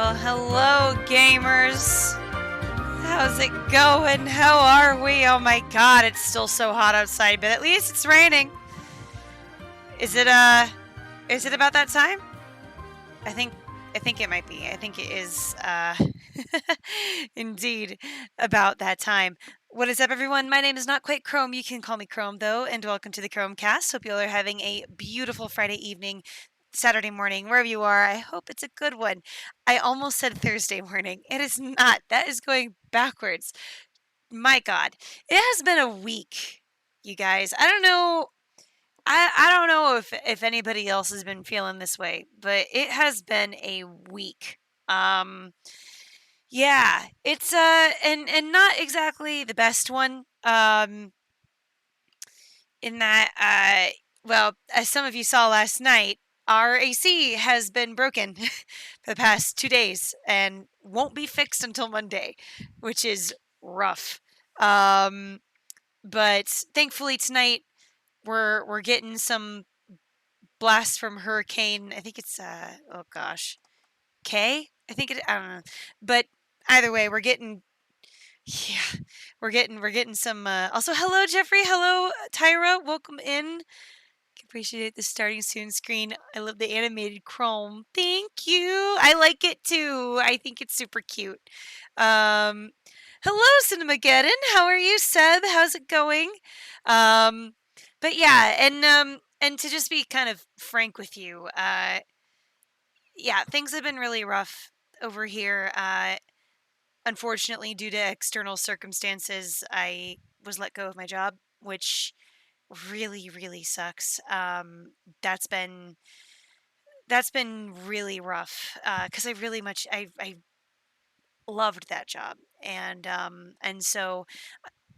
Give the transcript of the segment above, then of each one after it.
Well, hello, gamers. How's it going? How are we? Oh my god, it's still so hot outside, but at least it's raining. Is it about that time? I think it might be. I think it is indeed about that time. What is up, everyone? My name is NotQuiteChrome. You can call me Chrome, though, and welcome to the Chromecast. Hope you all are having a beautiful Friday evening, Saturday morning, wherever you are. I hope it's a good one. I almost said Thursday morning. It is not. That is going backwards. My God. It has been a week, you guys. I don't know. I don't know if anybody else has been feeling this way, but it has been a week. Um, yeah, it's and not exactly the best one. In that well, as some of you saw last night, our AC has been broken for the past 2 days and won't be fixed until Monday, which is rough. Um, but thankfully tonight we're getting some blast from hurricane. I think it's oh gosh, K. I don't know, but either way, yeah, we're getting some. Also, hello Jeffrey, hello Tyra, welcome in. Appreciate the starting soon screen. I love the animated Chrome. Thank you. I like it too. I think it's super cute. Um, hello Cinemageddon. How are you, Seb? How's it going? Um, but yeah, and to just be kind of frank with you, yeah, things have been really rough over here. Unfortunately, due to external circumstances, I was let go of my job, which really, really sucks. That's been really rough because I loved that job, and so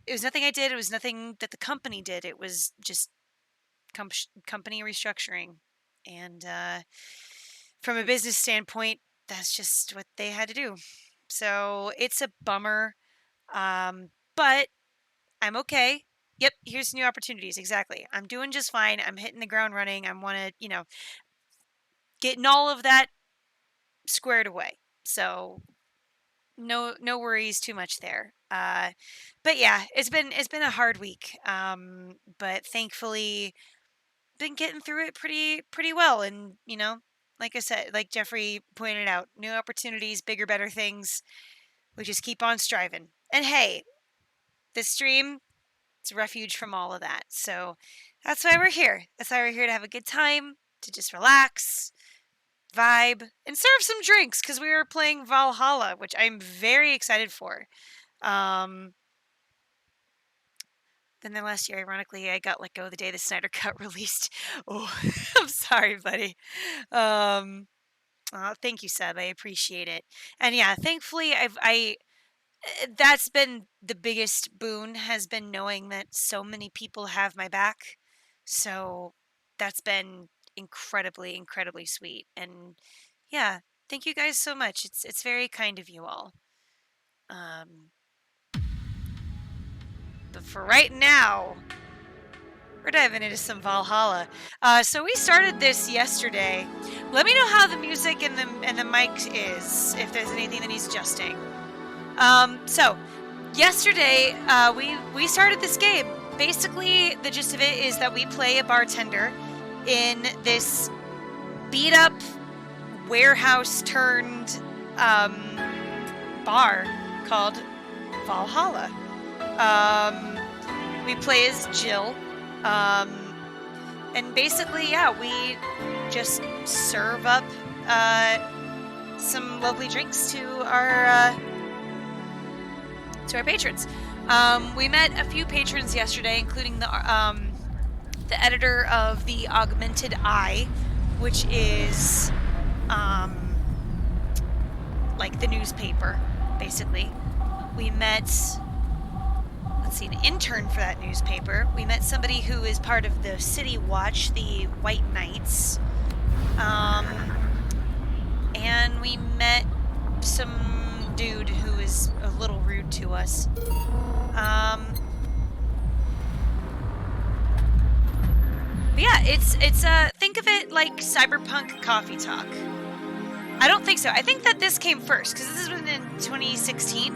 it was nothing I did. It was nothing that the company did. It was just company restructuring, and from a business standpoint, that's just what they had to do. So it's a bummer, but I'm okay. Yep, here's new opportunities. Exactly. I'm doing just fine. I'm hitting the ground running. I want to, getting all of that squared away. So no worries too much there. But yeah, it's been a hard week. But thankfully been getting through it pretty well. And like I said, like Jeffrey pointed out, new opportunities, bigger, better things. We just keep on striving. And hey, this stream, it's a refuge from all of that. So that's why we're here. That's why we're here to have a good time, to just relax, vibe, and serve some drinks because we were playing Valhalla, which I'm very excited for. Then the last year, ironically, I got let go the day the Snyder Cut released. Oh, I'm sorry, buddy. Thank you, Seb. I appreciate it. And yeah, thankfully, that's been the biggest boon, has been knowing that so many people have my back. So that's been incredibly, incredibly sweet. And yeah, thank you guys so much. It's very kind of you all. But for right now, we're diving into some Valhalla. So we started this yesterday. Let me know how the music and the mic is, if there's anything that needs adjusting. So yesterday, we started this game. Basically, the gist of it is that we play a bartender in this beat up warehouse turned bar called Valhalla. We play as Jill. And basically, yeah, we just serve up some lovely drinks to our patrons. We met a few patrons yesterday, including the editor of the Augmented Eye, which is like the newspaper, basically. We met, an intern for that newspaper. We met somebody who is part of the City Watch, the White Knights. And we met some dude who is a little rude to us. But yeah, it's think of it like cyberpunk coffee talk. I don't think so. I think that this came first because this was in 2016.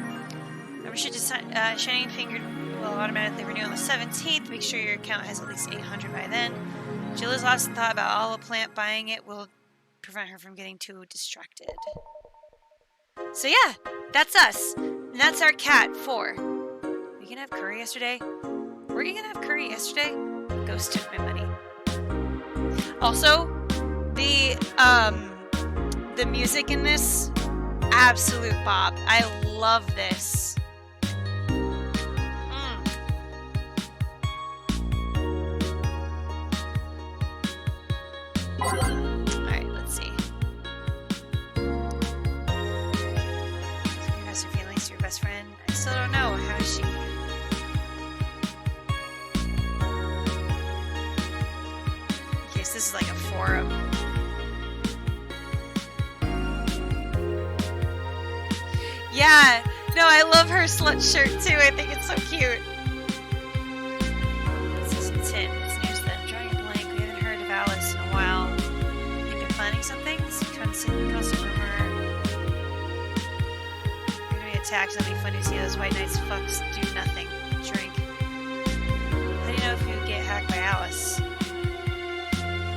Membership Shining Finger will automatically renew on the 17th. Make sure your account has at least 800 by then. Jill has lost thought about olive plant. Buying it will prevent her from getting too distracted. So yeah, that's us. And that's our cat, 4. We gonna have curry yesterday? Were you gonna have curry yesterday? Ghost took my money. Also, the music in this, absolute bop. I love this. Alright, let's see. Confess your feelings to your best friend. I still don't know. How is she? Okay, so this is like a forum. Yeah, no, I love her slut shirt too. I think it's so cute. Season 10. It's news that I'm drawing a blank. We haven't heard of Alice in a while. Think they're planning something? It's a constant rumor. You're gonna be attacked. That'll be funny to see those white knights fucks do nothing. Drink. How do you know if you get hacked by Alice?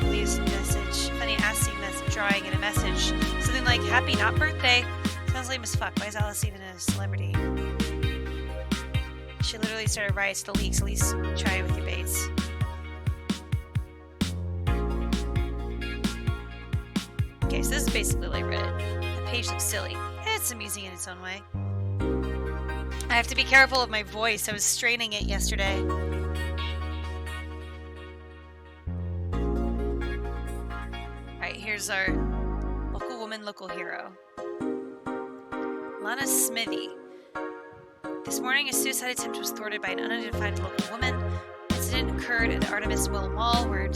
Leaves a message. Funny asking this drawing in a message. Something like, happy not birthday. Sounds lame as fuck. Why is Alice even a celebrity? She literally started riots to leaks. At least try it with your baits. Okay, so this is basically like Reddit. The page looks silly. It's amusing in its own way. I have to be careful of my voice. I was straining it yesterday. Alright, here's our local woman, local hero. Lana Smithy. This morning, a suicide attempt was thwarted by an unidentified local woman. The incident occurred at the Artemis Mill Mall, where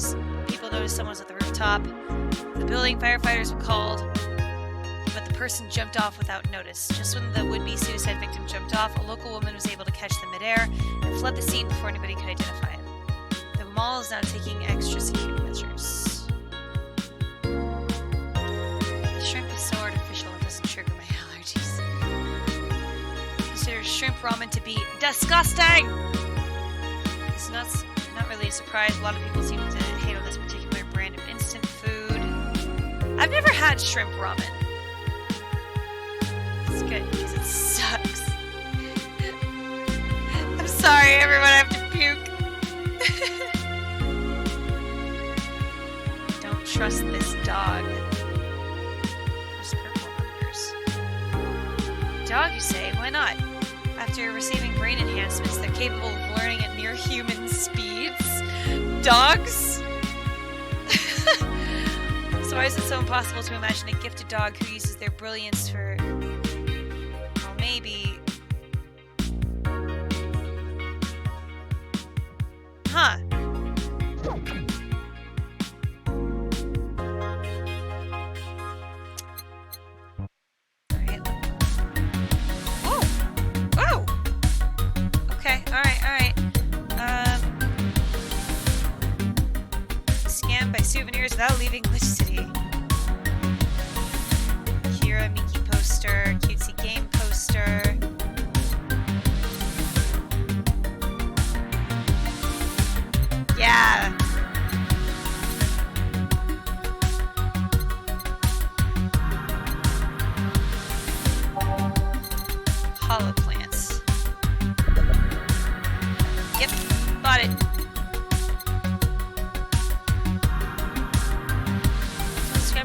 people noticed someone was at the rooftop. The building, firefighters were called, but the person jumped off without notice. Just when the would-be suicide victim jumped off, a local woman was able to catch them midair and fled the scene before anybody could identify him. The mall is now taking extra security measures. The shrimp is so artificial it doesn't trigger my allergies. Consider shrimp ramen to be disgusting! It's not really a surprise. A lot of people seem to hate on this particular brand of instant food. I've never had shrimp ramen. It's good because it sucks. I'm sorry, everyone. I have to puke. Don't trust this dog. There's purple numbers. Dog, you say? Why not? After receiving brain enhancements, they're capable of learning at near human speeds. Dogs? So why is it so impossible to imagine a gifted dog who uses their brilliance for... well, maybe... Huh. Souvenirs without leaving the city. Kira Miki poster, cutesy game poster. Yeah. Hollow plants. Yep, bought it.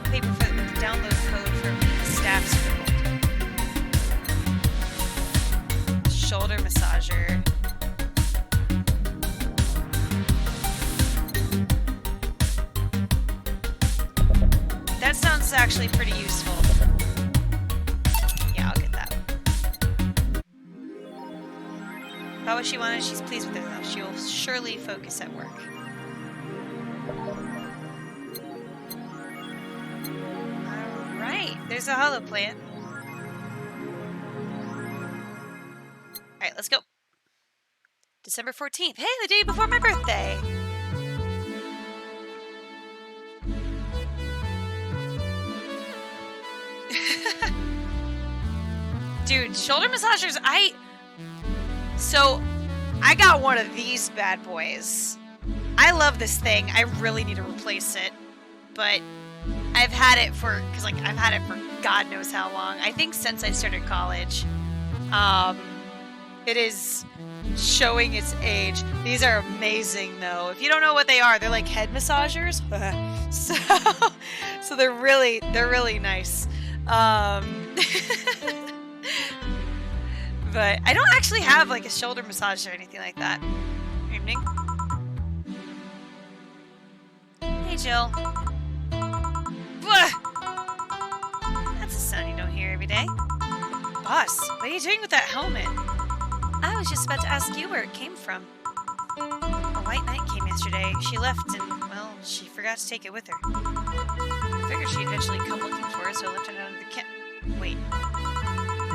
Paper for the download code for staff scribbled. Shoulder massager. That sounds actually pretty useful. Yeah, I'll get that. About what she wanted, she's pleased with herself. She will surely focus at work. There's a hollow plant. Alright, let's go. December 14th. Hey, the day before my birthday. Dude, shoulder massagers, So, I got one of these bad boys. I love this thing. I really need to replace it. But I've had it for God knows how long. I think since I started college. It is showing its age. These are amazing, though. If you don't know what they are, they're like head massagers. so they're really nice. But I don't actually have like a shoulder massage or anything like that. Evening. Hey, Jill. That's a sound you don't hear every day. Boss, what are you doing with that helmet? I was just about to ask you where it came from. A white knight came yesterday. She left and, well, she forgot to take it with her. I figured she'd eventually come looking for it, so I left it under the Wait.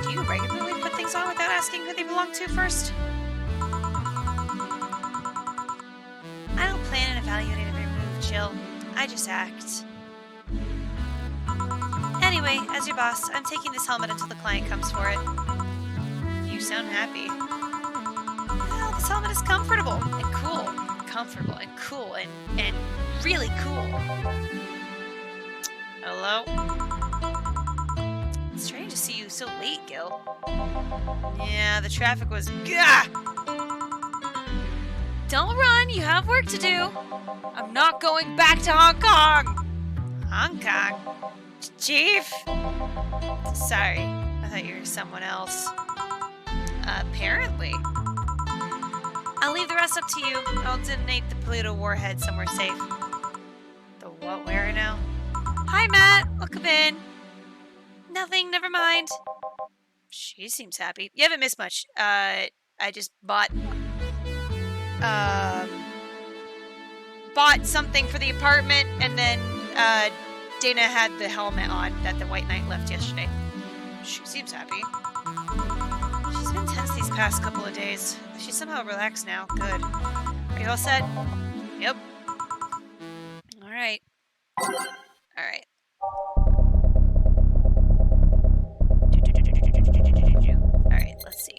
Do you regularly put things on without asking who they belong to first? I don't plan on evaluating every move, Jill. I just act. Anyway, as your boss, I'm taking this helmet until the client comes for it. You sound happy. Well, this helmet is comfortable and cool. Comfortable and cool and really cool. Hello? It's strange to see you so late, Gil. Yeah, the traffic was... Gah! Don't run, you have work to do. I'm not going back to Hong Kong. Hong Kong? Chief? Sorry, I thought you were someone else. Apparently. I'll leave the rest up to you. I'll detonate the Pluto warhead somewhere safe. The what, where now? Hi, Matt. Welcome in. Nothing, never mind. She seems happy. You haven't missed much. I just bought something for the apartment, and then, Dana had the helmet on that the White Knight left yesterday. She seems happy. She's been tense these past couple of days. She's somehow relaxed now. Good. Are you all set? Yep. Alright. Alright. Alright, let's see.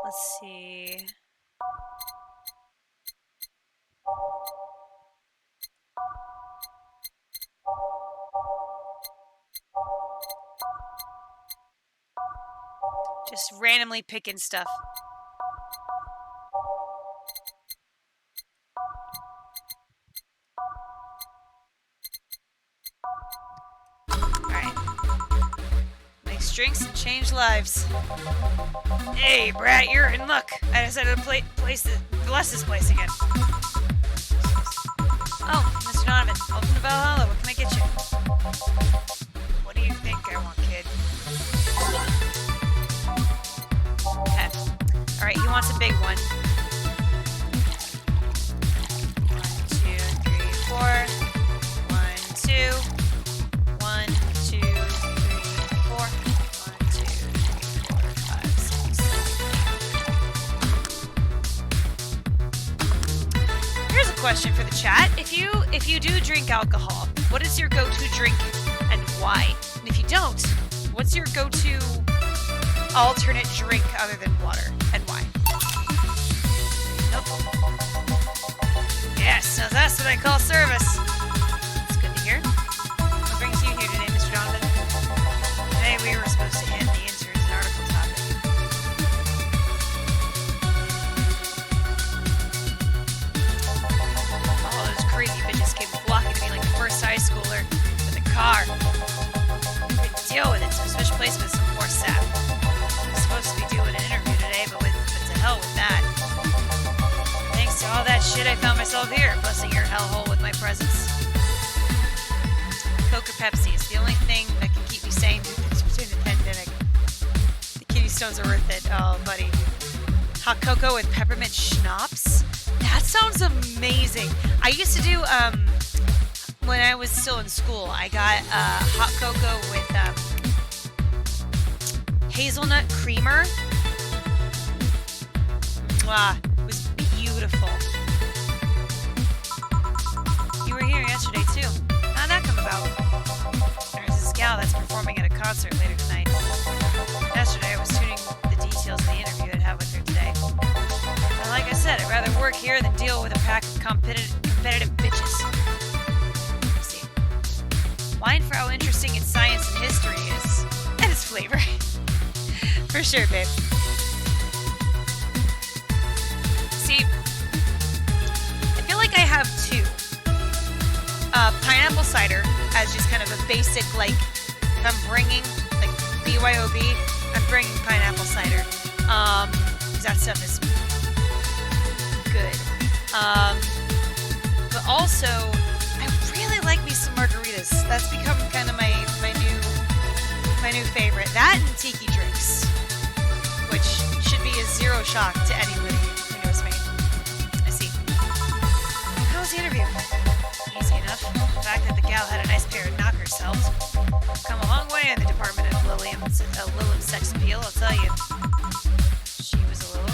Let's see. Just randomly picking stuff. Alright. Makes drinks and change lives. Hey, Brat, you're in luck. I decided to bless this place again. Oh, Mr. Donovan, welcome to Valhalla. What can I get you? What do you think I want, kid? Okay. Alright, he wants a big one. 1, 2, 3, 4. 1, 2. 1, 2, 3, 4. 1, 2, 3, 4, 5, 6. Here's a question for the chat. If you do drink alcohol, what is your go-to drink and why? And if you don't, what's your go-to alternate drink other than water and why? Nope. Yes, now that's what I call service. It's good to hear. What brings you here today, Mr. Donovan? Today we were supposed to hand the interns an article topic. All those crazy bitches came flocking to me like the first high schooler with a car. Couldn't deal with it, so I switched places with some poor sap. I was supposed to be doing an interview today, but to hell with that. Thanks to all that shit, I found myself here, blessing your hellhole with my presence. Coke or Pepsi is the only thing that can keep me sane during the pandemic. The kidney stones are worth it. Oh, buddy. Hot cocoa with peppermint schnapps? That sounds amazing. I used to do, when I was still in school, I got hot cocoa with hazelnut creamer. Mwah. It was beautiful. You were here yesterday too. How'd that come about? There's this gal that's performing at a concert later tonight. Yesterday I was tuning the details of the interview I'd have with her today. And like I said, I'd rather work here than deal with a pack of competitive bitches. Let's see. Wine for how interesting its science and history is. And its flavor. For sure, babe. See, I feel like I have two. Pineapple cider as just kind of a basic, like, if I'm bringing, like, BYOB, I'm bringing pineapple cider. Because that stuff is good. But also, I really like me some margaritas. That's become kind of my new favorite. That and tiki drinks, which should be a zero shock to anybody who knows me. I see. How was the interview? Easy enough. The fact that the gal had a nice pair of knockers helped. Come a long way in the department of Lillian's sex appeal, I'll tell you. She was a Lillian?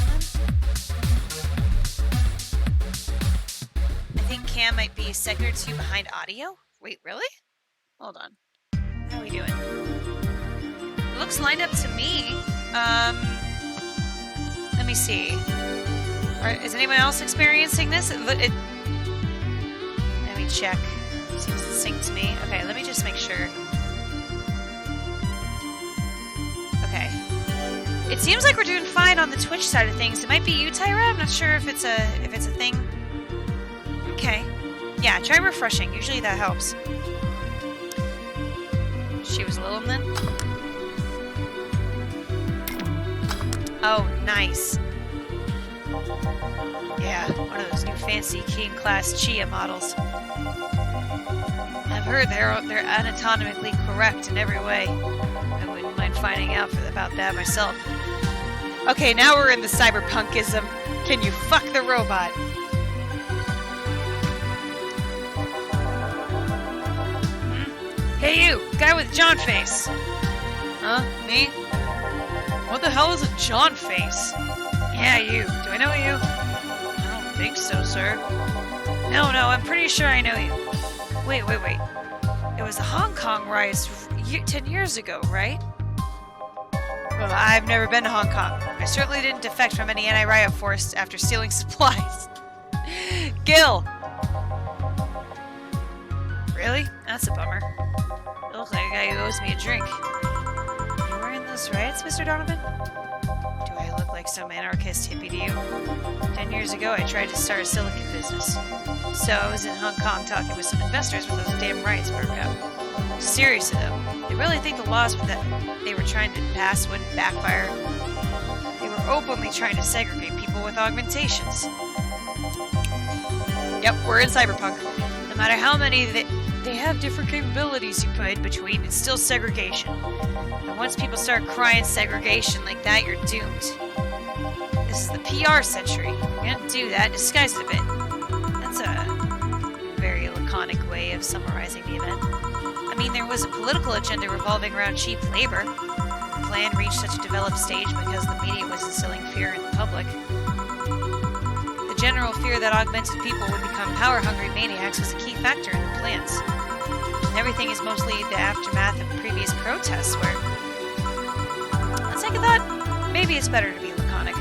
I think Cam might be a second or two behind audio. Wait, really? Hold on. How are we doing? It looks lined up to me. Let me see. Is anyone else experiencing this? Let me check. Seems to sync to me. Okay, let me just make sure. Okay. It seems like we're doing fine on the Twitch side of things. It might be you, Tyra. I'm not sure if it's a thing. Okay. Yeah, try refreshing. Usually that helps. She was a little then. Oh, nice. Yeah, one of those new fancy King Class Chia models. I've heard they're anatomically correct in every way. I wouldn't mind finding out about that myself. Okay, now we're in the cyberpunkism. Can you fuck the robot? Hey you, guy with John face. Huh? Me? What the hell is a John face? Yeah, you. Do I know you? I don't think so, sir. No, I'm pretty sure I know you. Wait. It was the Hong Kong riots 10 years ago, right? Well, I've never been to Hong Kong. I certainly didn't defect from any anti-riot force after stealing supplies. Gil! Really? That's a bummer. You look like a guy who owes me a drink. You were in those riots, Mr. Donovan? Do I look like some anarchist hippie to you? 10 years ago, I tried to start a silicon business. So I was in Hong Kong talking with some investors when those damn riots broke out. Seriously, though, they really think the laws that they were trying to pass wouldn't backfire. They were openly trying to segregate people with augmentations. Yep, we're in cyberpunk. No matter how many they have different capabilities you put between, it's still segregation. And once people start crying segregation like that, you're doomed. This is the PR century. You're gonna do that, disguise it a bit. That's a very laconic way of summarizing the event. I mean, there was a political agenda revolving around cheap labor. The plan reached such a developed stage because the media was instilling fear in the public. The general fear that augmented people would become power-hungry maniacs was a key factor in the plans. And everything is mostly the aftermath of previous protests where... On second thought, maybe it's better to be laconic.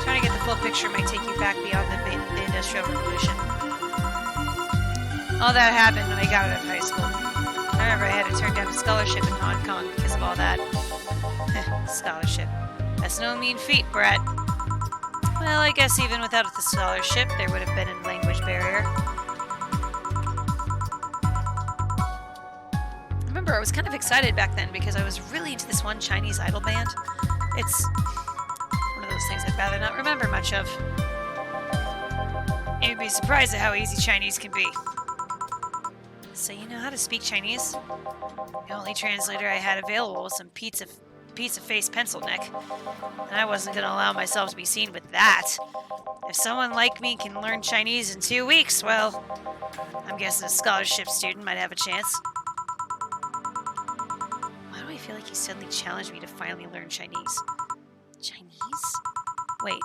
Trying to get the full picture might take you back beyond the Industrial Revolution. All that happened when I got out of high school. I remember I had to turn down a scholarship in Hong Kong because of all that. Scholarship. That's no mean feat, Brett. Well, I guess even without the scholarship, there would have been a language barrier. I remember I was kind of excited back then because I was really into this one Chinese idol band. It's one of those things I'd rather not remember much of. You'd be surprised at how easy Chinese can be. So you know how to speak Chinese? The only translator I had available was some pizza face pencil neck. And I wasn't going to allow myself to be seen with that. If someone like me can learn Chinese in 2 weeks, well, I'm guessing a scholarship student might have a chance. Why do I feel like he suddenly challenged me to finally learn Chinese. Chinese? Wait.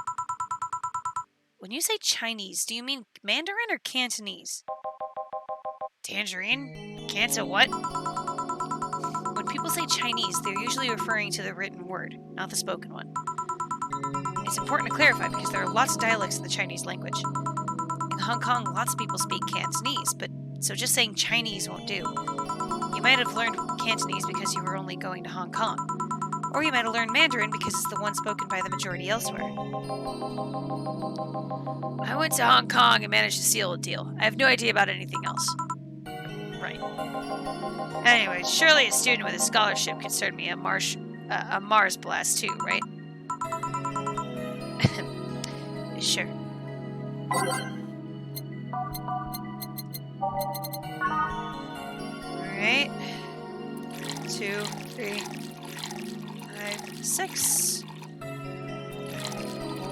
When you say Chinese, do you mean Mandarin or Cantonese? Tangerine? Canto what? When people say Chinese, they're usually referring to the written word, not the spoken one. It's important to clarify because there are lots of dialects in the Chinese language. In Hong Kong, lots of people speak Cantonese, so just saying Chinese won't do. You might have learned Cantonese because you were only going to Hong Kong. Or you might have learned Mandarin because it's the one spoken by the majority elsewhere. I went to Hong Kong and managed to seal a deal. I have no idea about anything else. Right. Anyway, surely a student with a scholarship could serve me a Mars blast too, right? Sure. Alright. 2, 3, 5, 6.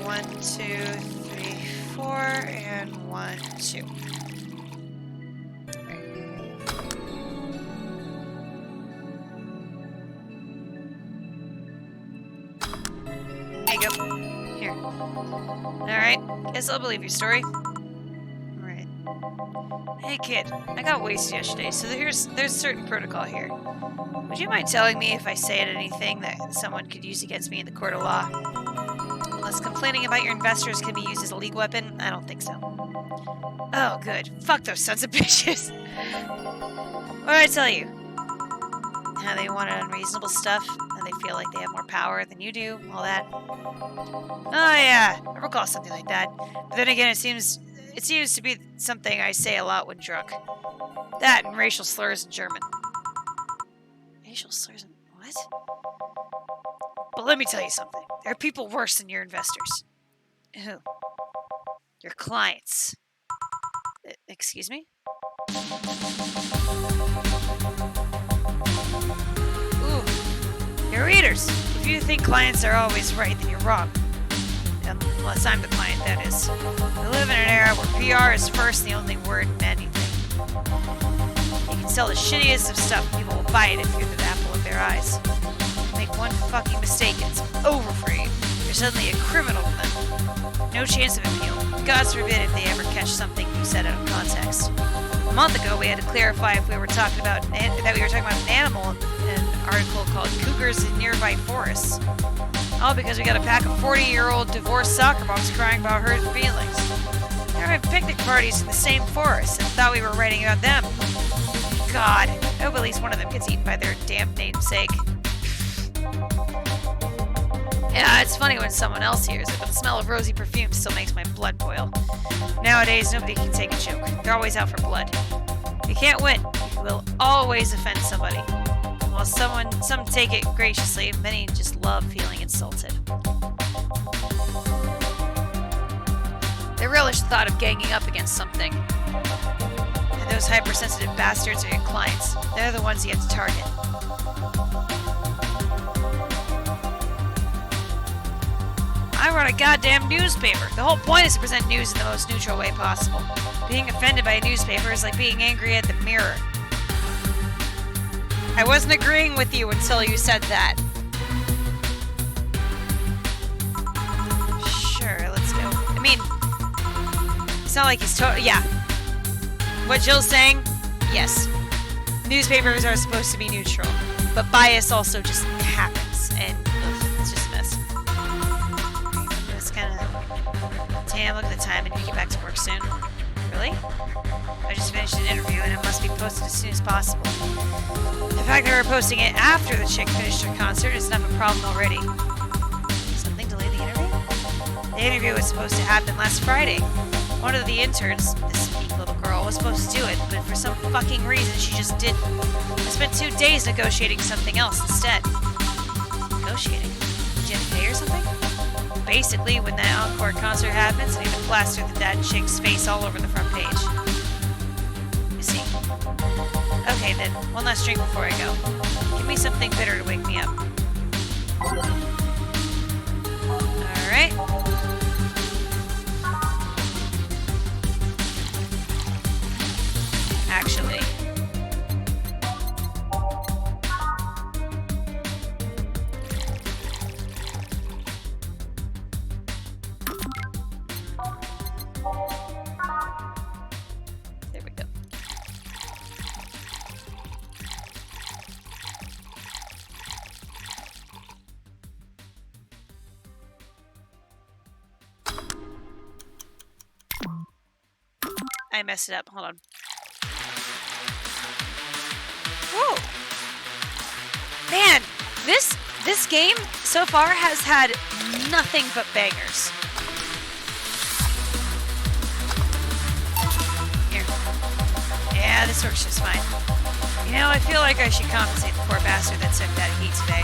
1, 2, 3, 4, and 1, 2. There you go. Here. Alright, guess I'll believe your story. Alright. Hey kid, I got wasted yesterday, so there's a certain protocol here. Would you mind telling me if I say anything that someone could use against me in the court of law? Unless complaining about your investors can be used as a legal weapon, I don't think so. Oh, good. Fuck those sons of bitches. What did I tell you? How they wanted unreasonable stuff, and they feel like they have more power than you do, all that. Oh yeah, I recall something like that. But then again, it seems to be something I say a lot when drunk. That and racial slurs in German. Racial slurs in what? But let me tell you something. There are people worse than your investors. Who? Your clients. Excuse me? Ooh. Your readers. If you think clients are always right, then you're wrong. Unless I'm the client, that is. We live in an era where PR is first and the only word in anything. You can sell the shittiest of stuff and people will buy it if you're the apple of their eyes. You make one fucking mistake and it's over for you. You're suddenly a criminal to them. No chance of appeal. God forbid if they ever catch something you said out of context. A month ago, we had to clarify if we were talking about an animal in an article called "Cougars in Nearby Forests." All because we got a pack of 40-year-old divorced soccer moms crying about hurt feelings. They were having picnic parties in the same forest and thought we were writing about them. God, I hope at least one of them gets eaten by their damn namesake. Yeah, it's funny when someone else hears it, but the smell of rosy perfume still makes my blood boil. Nowadays, nobody can take a joke. They're always out for blood. You can't win. You will always offend somebody. While some take it graciously, many just love feeling insulted. They relish the thought of ganging up against something. And those hypersensitive bastards are your clients. They're the ones you have to target. I run a goddamn newspaper. The whole point is to present news in the most neutral way possible. Being offended by a newspaper is like being angry at the mirror. I wasn't agreeing with you until you said that. Sure, let's go. I mean, it's not like he's yeah. What Jill's saying? Yes. Newspapers are supposed to be neutral, but bias also just happens, and it's just a mess. I'm just kind of... Damn, look at the time. I need to get back to work soon. Really? I just finished an interview and it must be posted as soon as possible. The fact that we're posting it after the chick finished her concert is enough of a problem already. Something delayed the interview? The interview was supposed to happen last Friday. One of the interns, this meek little girl, was supposed to do it, but for some fucking reason she just didn't. I spent 2 days negotiating something else instead. Negotiating? Did you have to pay her something? Basically, when the encore concert happens, I need to plaster that chick's face all over the front page. You see? Okay then, one last drink before I go. Give me something bitter to wake me up. Alright. Actually... I messed it up. Hold on. Whoa! Man, this game so far has had nothing but bangers. Here. Yeah, this works just fine. You know, I feel like I should compensate the poor bastard that took that heat today.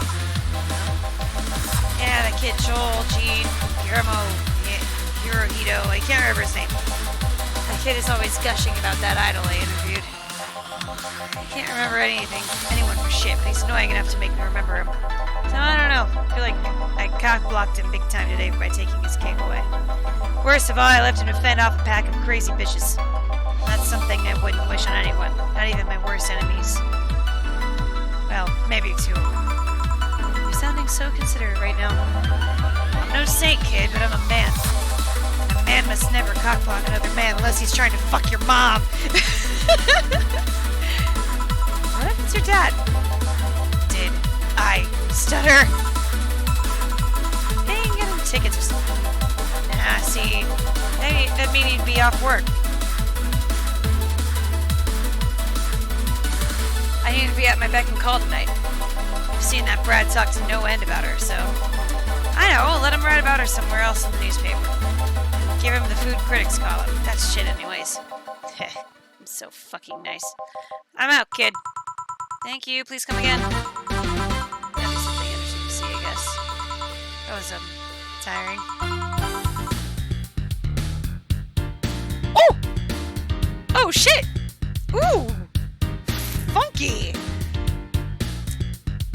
Yeah, that kid Joel, Gene, Guillermo, Hirohito, I can't remember his name. That kid is always gushing about that idol I interviewed. I can't remember anyone for shit, but he's annoying enough to make me remember him. So I don't know. I feel like I cock-blocked him big time today by taking his cake away. Worst of all, I left him to fend off a pack of crazy bitches. That's something I wouldn't wish on anyone, not even my worst enemies. Well, maybe two. You're sounding so considerate right now. I'm no saint, kid, but I'm a man. And a man must never cockblock another man unless he's trying to fuck your mom. What if it's your dad? Did I stutter? Hey, you can get him tickets or something. Nah, see, that mean he'd be off work. I need to be at my beck and call tonight. I've seen that Brad talk to no end about her, so... I know, let him write about her somewhere else in the newspaper. Give him the food critics column. That's shit anyways. Heh, I'm so fucking nice. I'm out, kid. Thank you, please come again. That'd be something interesting to see, I guess. That was, tiring. Oh! Oh, shit! Ooh! Funky!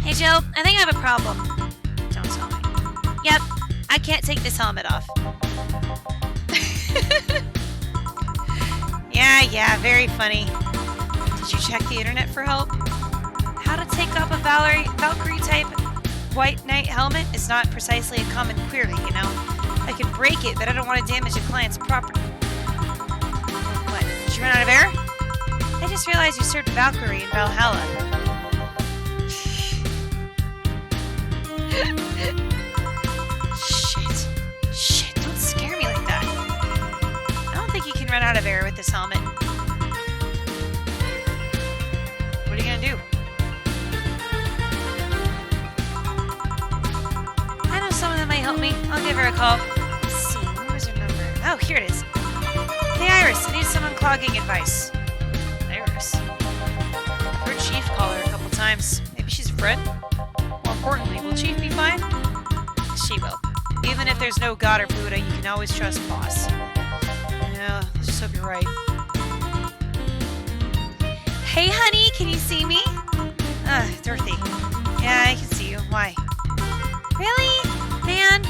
Hey, Joe, I think I have a problem. Don't tell me. Yep, I can't take this helmet off. Yeah, very funny. Did you check the internet for help? How to take up a Valkyrie-type White Knight helmet is not precisely a common query, you know? I could break it, but I don't want to damage a client's property. What, did you run out of air? I just realized you served Valkyrie in Valhalla. Shit, don't scare me like that. I don't think you can run out of air with this helmet. What are you gonna do? I know someone that might help me. I'll give her a call. Let's see, where was her number? Oh, here it is. Hey Iris, I need some unclogging advice. Iris. I've heard Chief call her a couple times. Maybe she's a friend? More importantly, will Chief be fine? She will. Even if there's no God or Buddha, you can always trust Boss. Yeah, let's just hope you're right. Hey honey, can you see me? Dorothy. Yeah, I can see you. Why? Really? Man,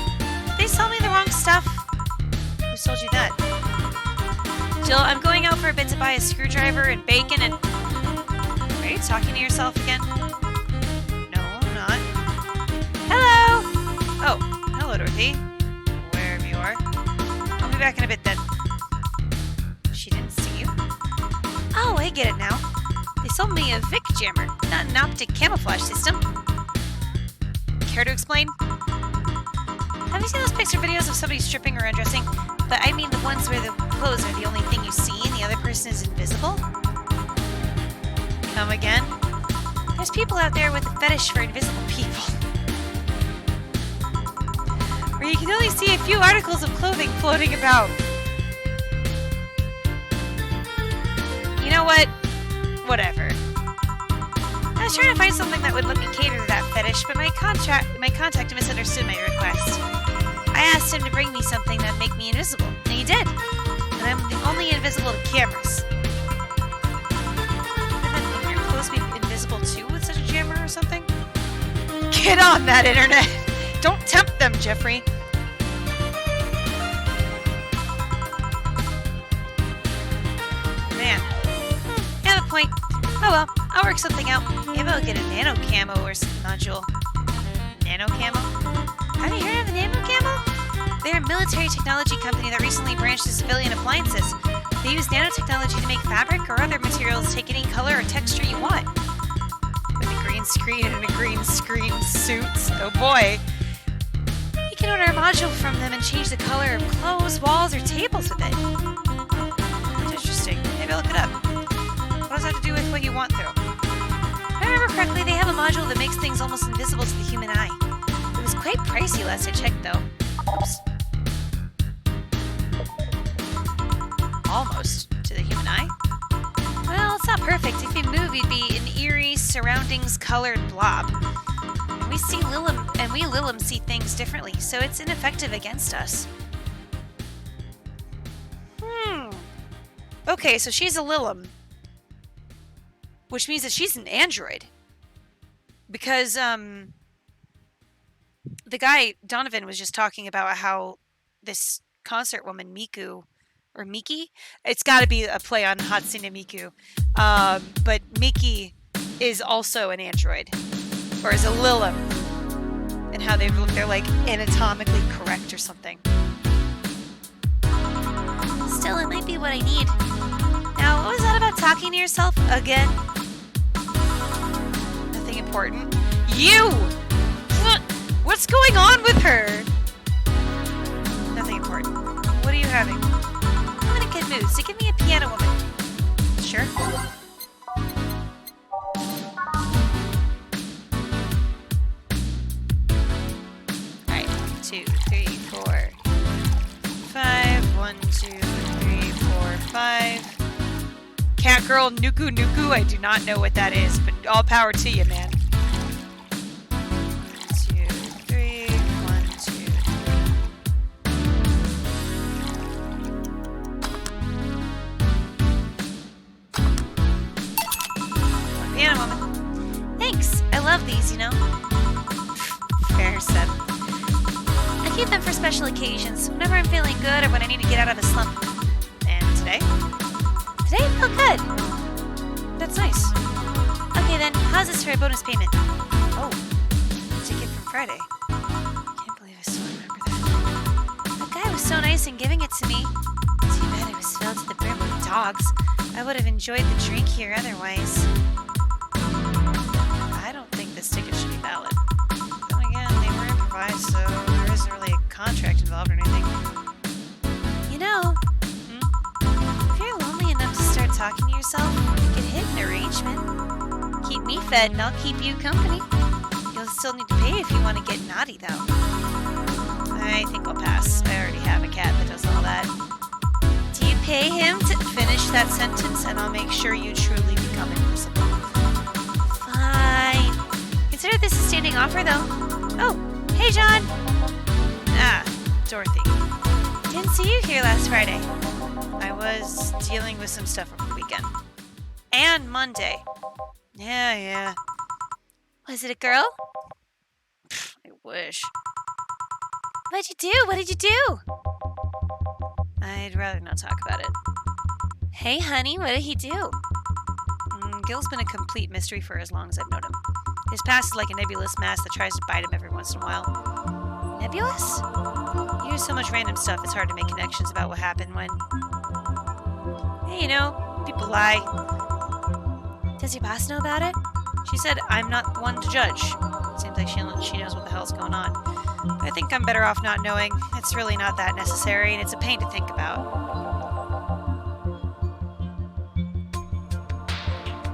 they sold me the wrong stuff. Who sold you that? Jill, I'm going out for a bit to buy a screwdriver and bacon and... Are you talking to yourself again? No, I'm not. Hello! Oh, hello, Dorothy. Wherever you are. I'll be back in a bit then. She didn't see you? Oh, I get it now. They sold me a Vic jammer, not an optic camouflage system. Care to explain? Have you seen those pics or videos of somebody stripping or undressing? But I mean the ones where the clothes are the only thing you see and the other person is invisible? Come again? There's people out there with a fetish for invisible people. Where you can only see a few articles of clothing floating about. You know what? Whatever. I was trying to find something that would let me cater to that fetish, but my contact misunderstood my request. I asked him to bring me something that would make me invisible, and he did. And I'm only invisible to cameras. Wouldn't your clothes be invisible too with such a jammer or something? Get on that internet! Don't tempt them, Jeffrey! Man. You have a point. Oh well, I'll work something out. Maybe I'll get a nano camo or nodule. Nano camo? Have you heard of the nano camo? They're a military technology company that recently branched to civilian appliances. They use nanotechnology to make fabric or other materials take any color or texture you want. With a green screen and a green screen suits. Oh boy. You can order a module from them and change the color of clothes, walls, or tables with it. That's interesting. Maybe I'll look it up. What does that have to do with what you want through? If I remember correctly, they have a module that makes things almost invisible to the human eye. It was quite pricey last I checked, though. Oops. Almost to the human eye. Well, it's not perfect. If you move, you'd be an eerie, surroundings-colored blob. We Lilim see things differently, so it's ineffective against us. Okay, so she's a Lilim, which means that she's an android. Because the guy Donovan was just talking about how this concert woman Miku or Miki, it's got to be a play on Hatsune Miku, but Miki is also an android, or is a Lilim, and how they're like anatomically correct or something. Still, it might be what I need. Now, what was that about talking to yourself again? Nothing important. You! What's going on with her? Nothing important. What are you having? I'm in a good mood, so give me a piano woman. Sure. Alright, 2, 3, 4, 5. 1, 2, 3, 4, 5. Cat girl Nuku Nuku, I do not know what that is, but all power to you, man. 1, 2, 3, 1, 2, 3. Piano woman. Thanks, I love these, you know. Fair said. I keep them for special occasions, whenever I'm feeling good or when I need to get out of a slump. And today? Today I feel good. That's nice. Okay then, how's this for a bonus payment? Oh, ticket from Friday. Can't believe I still remember that. That guy was so nice in giving it to me. Too bad it was filled to the brim with dogs. I would have enjoyed the drink here otherwise. I don't think this ticket should be valid. Then again, they were improvised, so there isn't really a contract involved or anything. You know, if you're lonely enough to start talking to yourself, you could hit an arrangement. Keep me fed and I'll keep you company. You'll still need to pay if you want to get naughty, though. I think I'll pass. I already have a cat that does all that. Do you pay him to finish that sentence, and I'll make sure you truly become invisible. Fine. Consider this a standing offer, though. Oh, hey, John. Ah, Dorothy. Didn't see you here last Friday. I was dealing with some stuff over the weekend. And Monday. Yeah. Was it a girl? Pfft, I wish. What'd you do? What did you do? I'd rather not talk about it. Hey, honey, what did he do? Gil's been a complete mystery for as long as I've known him. His past is like a nebulous mass that tries to bite him every once in a while. Nebulous? You hear so much random stuff, it's hard to make connections about what happened when... Hey, you know, people lie. Does your boss know about it? She said I'm not one to judge. Seems like she knows what the hell's going on. I think I'm better off not knowing. It's really not that necessary, and it's a pain to think about.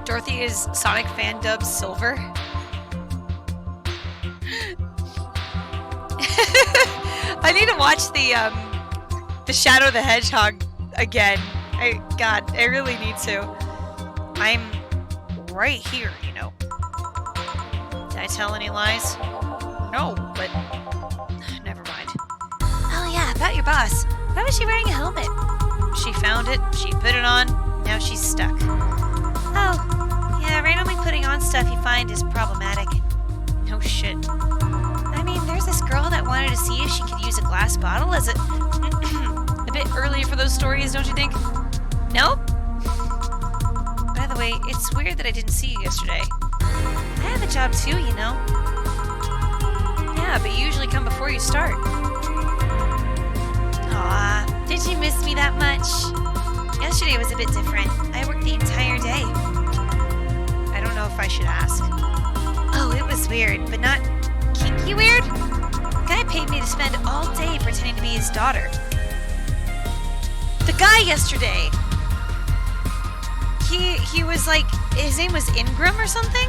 Dorothy is Sonic fan dubbed Silver. I need to watch the Shadow the Hedgehog again. I really need to. I'm right here, you know. Did I tell any lies? No, but never mind. Oh yeah, about your boss. Why was she wearing a helmet? She found it, she put it on, now she's stuck. Oh, yeah, randomly putting on stuff you find is problematic. No shit. I mean, there's this girl that wanted to see if she could use a glass bottle as a bit early for those stories, don't you think? Nope. By the way, it's weird that I didn't see you yesterday. I have a job too, you know. Yeah, but you usually come before you start. Aw, did you miss me that much? Yesterday was a bit different. I worked the entire day. I don't know if I should ask. Oh, it was weird, but not kinky weird? The guy paid me to spend all day pretending to be his daughter. The guy yesterday! he was like, his name was Ingram or something?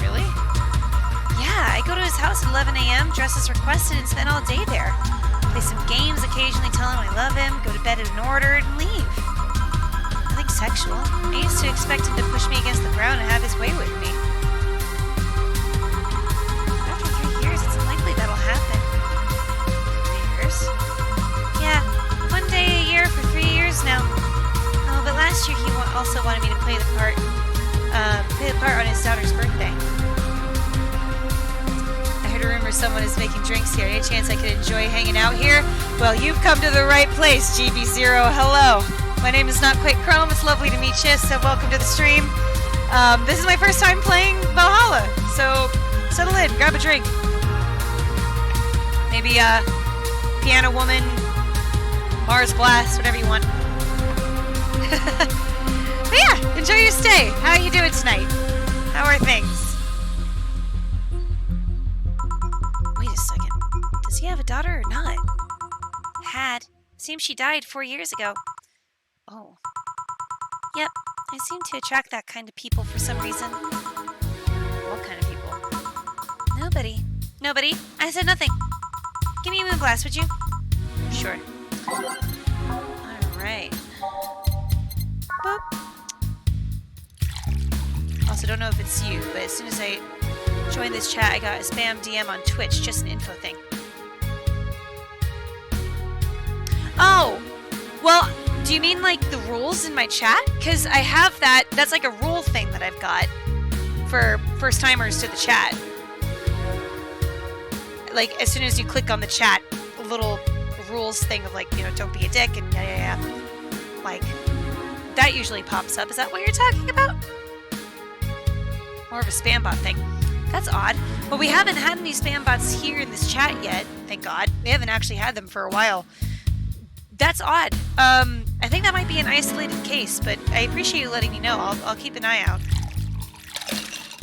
Really? Yeah, I go to his house at 11 a.m., dress as requested, and spend all day there. Play some games, occasionally tell him I love him, go to bed in order, and leave. Nothing sexual. I used to expect him to push me against the ground and have his way with me. After 3 years, it's unlikely that'll happen. 3 years? Yeah, 1 day a year for 3 years now. Oh, but last year he also wanted me to play the part on his daughter's birthday. I heard a rumor someone is making drinks here. Any chance I could enjoy hanging out here? Well, you've come to the right place, GB0. Hello. My name is NotQuiteChrome. It's lovely to meet you, so welcome to the stream. This is my first time playing Valhalla, so settle in, grab a drink. Maybe Piano Woman, Mars Blast, whatever you want. But yeah, enjoy your stay. How are you doing tonight? How are things? Wait a second. Does he have a daughter or not? Had. Seems she died 4 years ago. Oh. Yep, I seem to attract that kind of people for some reason. What kind of people? Nobody. Nobody? I said nothing. Give me a moonblast, would you? Sure. Alright. Boop. Also, don't know if it's you, but as soon as I joined this chat, I got a spam DM on Twitch, just an info thing. Oh! Well, do you mean like the rules in my chat? Because I have that, that's like a rule thing that I've got for first timers to the chat. Like, as soon as you click on the chat, a little rules thing of like, you know, don't be a dick and yeah. Like, that usually pops up. Is that what you're talking about? More of a spam bot thing. That's odd. Well, we haven't had any spam bots here in this chat yet, thank God. We haven't actually had them for a while. That's odd. I think that might be an isolated case, but I appreciate you letting me know. I'll keep an eye out.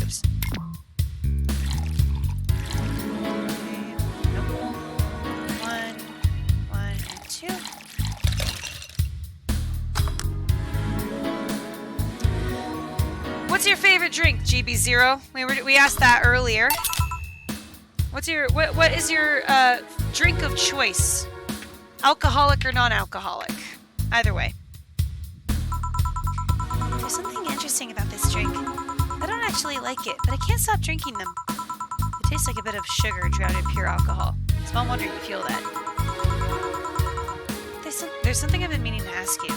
Oops. Okay. Nope. One, and two. What's your favorite drink, GB0? We asked that earlier. What is your drink of choice? Alcoholic or non-alcoholic? Either way. There's something interesting about this drink. I don't actually like it, but I can't stop drinking them. It tastes like a bit of sugar drowned in pure alcohol. So I'm wondering if you feel that. There's something I've been meaning to ask you.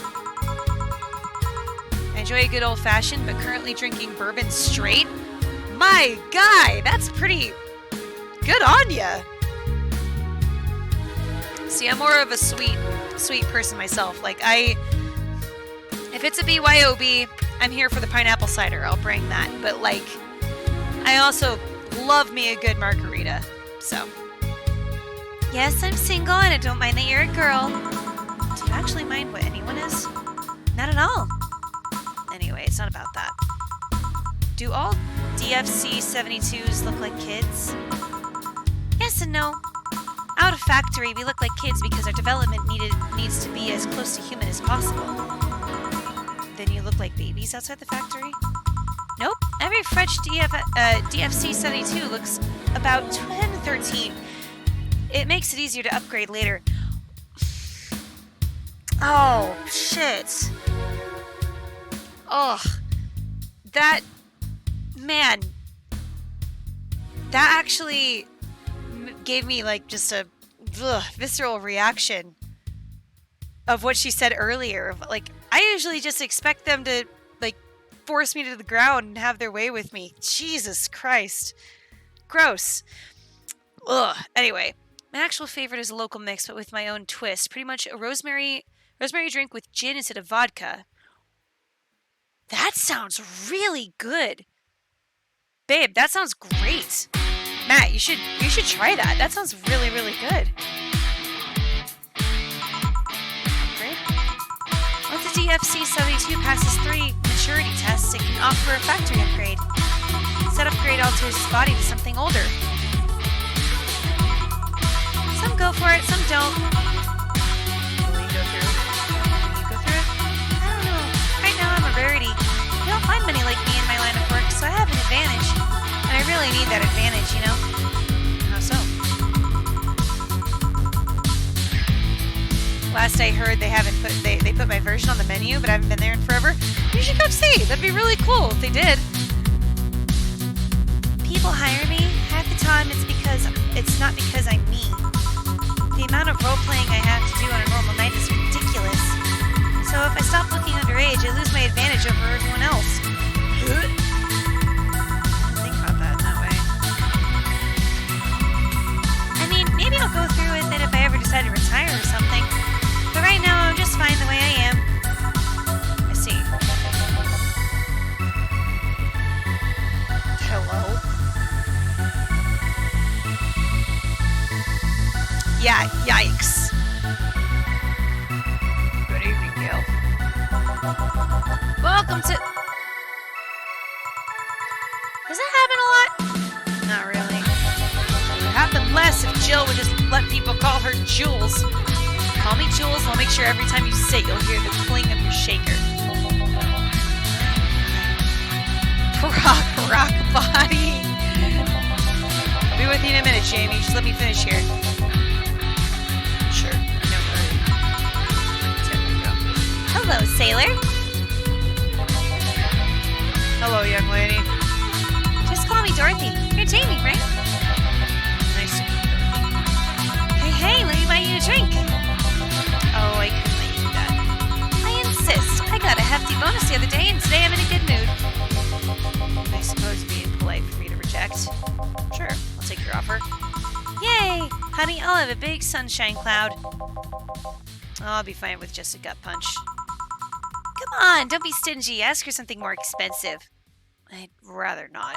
I enjoy a good old-fashioned, but currently drinking bourbon straight? My guy! That's pretty good on ya! See, I'm more of a sweet person myself. Like, if it's a BYOB, I'm here for the pineapple cider. I'll bring that. But, like, I also love me a good margarita. So, yes, I'm single and I don't mind that you're a girl. Do you actually mind what anyone is? Not at all. Anyway, it's not about that. Do all DFC 72s look like kids? Yes and no. Out of factory, we look like kids because our development needs to be as close to human as possible. Then you look like babies outside the factory? Nope. Every fresh DFC 72 looks about 10 to 13. It makes it easier to upgrade later. Oh, shit. Ugh. That... Man. That actually gave me, like, just a visceral reaction of what she said earlier. Like, I usually just expect them to, like, force me to the ground and have their way with me. Jesus Christ. Gross. Ugh. Anyway, my actual favorite is a local mix, but with my own twist. Pretty much a rosemary drink with gin instead of vodka. That sounds really good. Babe, that sounds great. Matt, you should try that. That sounds really, really good. Great. Once the DFC 72 passes 3 maturity tests, it can offer a factory upgrade. Set upgrade alters his body to something older. Some go for it, some don't. Will you go through it? Will you go through it? I don't know. Right now I'm a rarity. I don't find many like me in my line of work, so I have an advantage. And I really need that advantage, you know? How so? Last I heard, they put my version on the menu, but I haven't been there in forever. You should go see. That'd be really cool if they did. People hire me. Half the time it's not because I'm me. The amount of role-playing I have to do on a normal night is ridiculous. So if I stop looking underage, I lose my advantage over everyone else. I didn't think about that in that way. I mean, maybe I'll go through with it if I ever decide to retire or something. But right now, I'm just fine the way I am. I see. Hello? Yeah, yikes. Good evening, Gil. Welcome to... Does that happen a lot? Not really. It would happen less if Jill would just let people call her Jules. Call me Jules, and I'll make sure every time you sit, you'll hear the cling of your shaker. Rock body. I'll be with you in a minute, Jamie. Just let me finish here. Sure. No hurry. There we go. Hello, sailor. Hello, young lady. Just call me Dorothy. You're Jamie, right? Nice to meet you. Hey, let me buy you a drink. Oh, I couldn't let you do that. I insist. I got a hefty bonus the other day, and today I'm in a good mood. I suppose being polite for me to reject. Sure, I'll take your offer. Yay! Honey, I'll have a big sunshine cloud. I'll be fine with just a gut punch. Come on, don't be stingy. Ask her something more expensive. I'd rather not.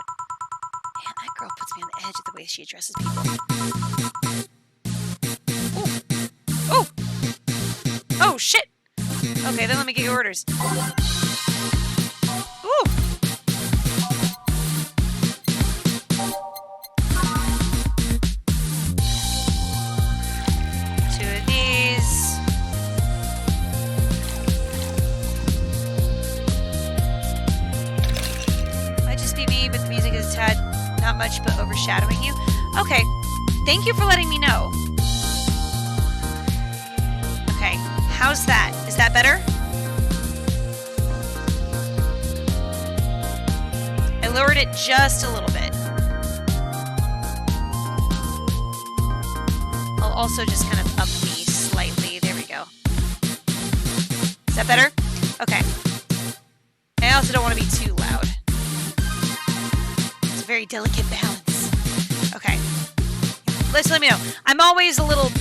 Man, that girl puts me on the edge of the way she addresses people. Ooh. Oh! Oh, shit! Okay, then let me get your orders. Ooh! Two of these. Might just be me, but the music is a tad not much but overshadowing you. Okay, thank you for letting me know. Okay, how's that? Is that better? I lowered it just a little bit. I'll also just kind of up me slightly. There we go. Is that better? Okay. I also don't want to be too loud. It's a very delicate balance. Okay. Let's let me know. I'm always a little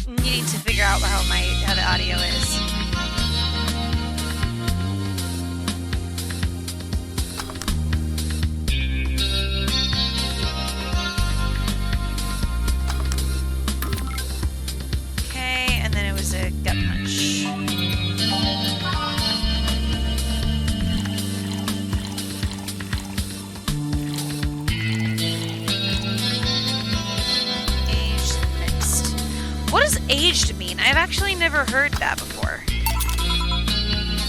needing to figure out how the audio is. Okay, and then it was a gut punch. What does aged mean? I've actually never heard that before.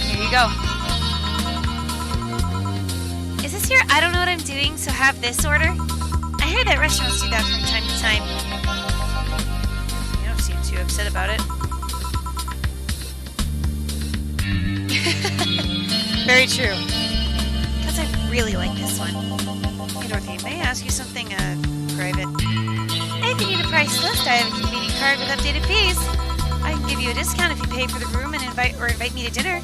Here you go. Is this your I don't know what I'm doing, so have this order? I hear that restaurants do that from time to time. You don't seem too upset about it. Very true. Because I really like this one. Hey Dorothy, may I ask you something private? If you need a price list, I have a convenient card with updated fees. I can give you a discount if you pay for the room and invite me to dinner.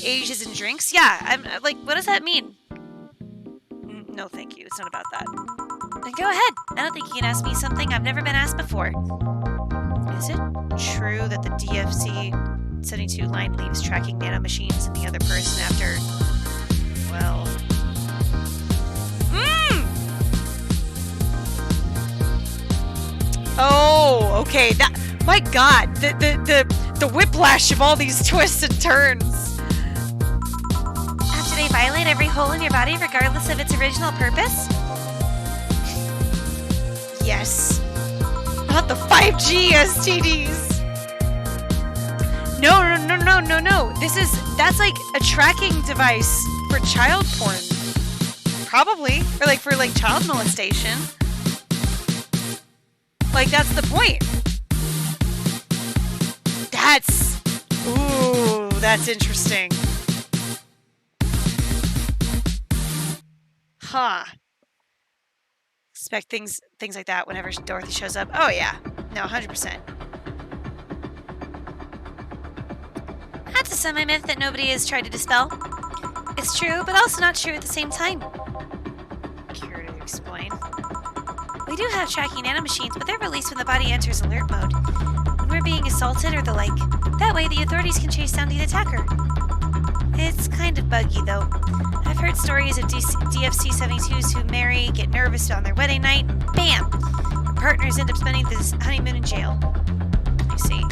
Ages and drinks? Yeah, I'm like, what does that mean? No, thank you. It's not about that. Then go ahead. I don't think you can ask me something I've never been asked before. Is it true that the DFC 72 line leaves tracking nanomachines and the other person after, well... Oh, okay. That, my God, the whiplash of all these twists and turns. After they violate every hole in your body, regardless of its original purpose? Yes. about the 5G STDs. No. That's like a tracking device for child porn. Probably. Or like for like child molestation. Like that's the point. That's interesting. Huh. Expect things like that whenever Dorothy shows up. Oh yeah. No, 100%. That's a semi-myth that nobody has tried to dispel. It's true, but also not true at the same time. Care to explain? We do have tracking nanomachines, but they're released when the body enters alert mode. When we're being assaulted or the like. That way, the authorities can chase down the attacker. It's kind of buggy, though. I've heard stories of DFC-72s who marry, get nervous on their wedding night, and bam! Their partners end up spending this honeymoon in jail. I see.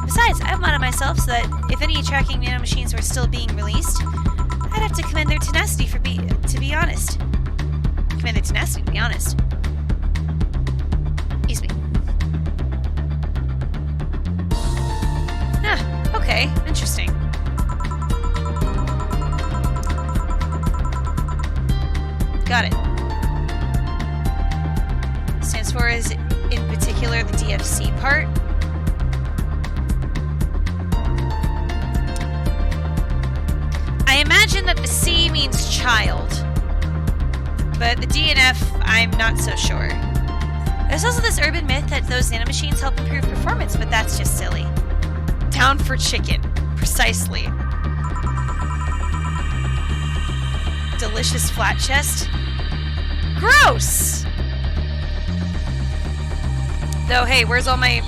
Besides, I've modded myself so that if any tracking nanomachines were still being released, I'd have to commend their tenacity to be honest. Commend their tenacity, to be honest. Excuse me. Okay, interesting. Got it. Stands for is in particular the DFC part. I imagine that the C means child, but the D and F, I'm not so sure. There's also this urban myth that those nanomachines help improve performance, but that's just silly. Down for chicken. Precisely. Delicious flat chest. Gross! Though, hey, where's all my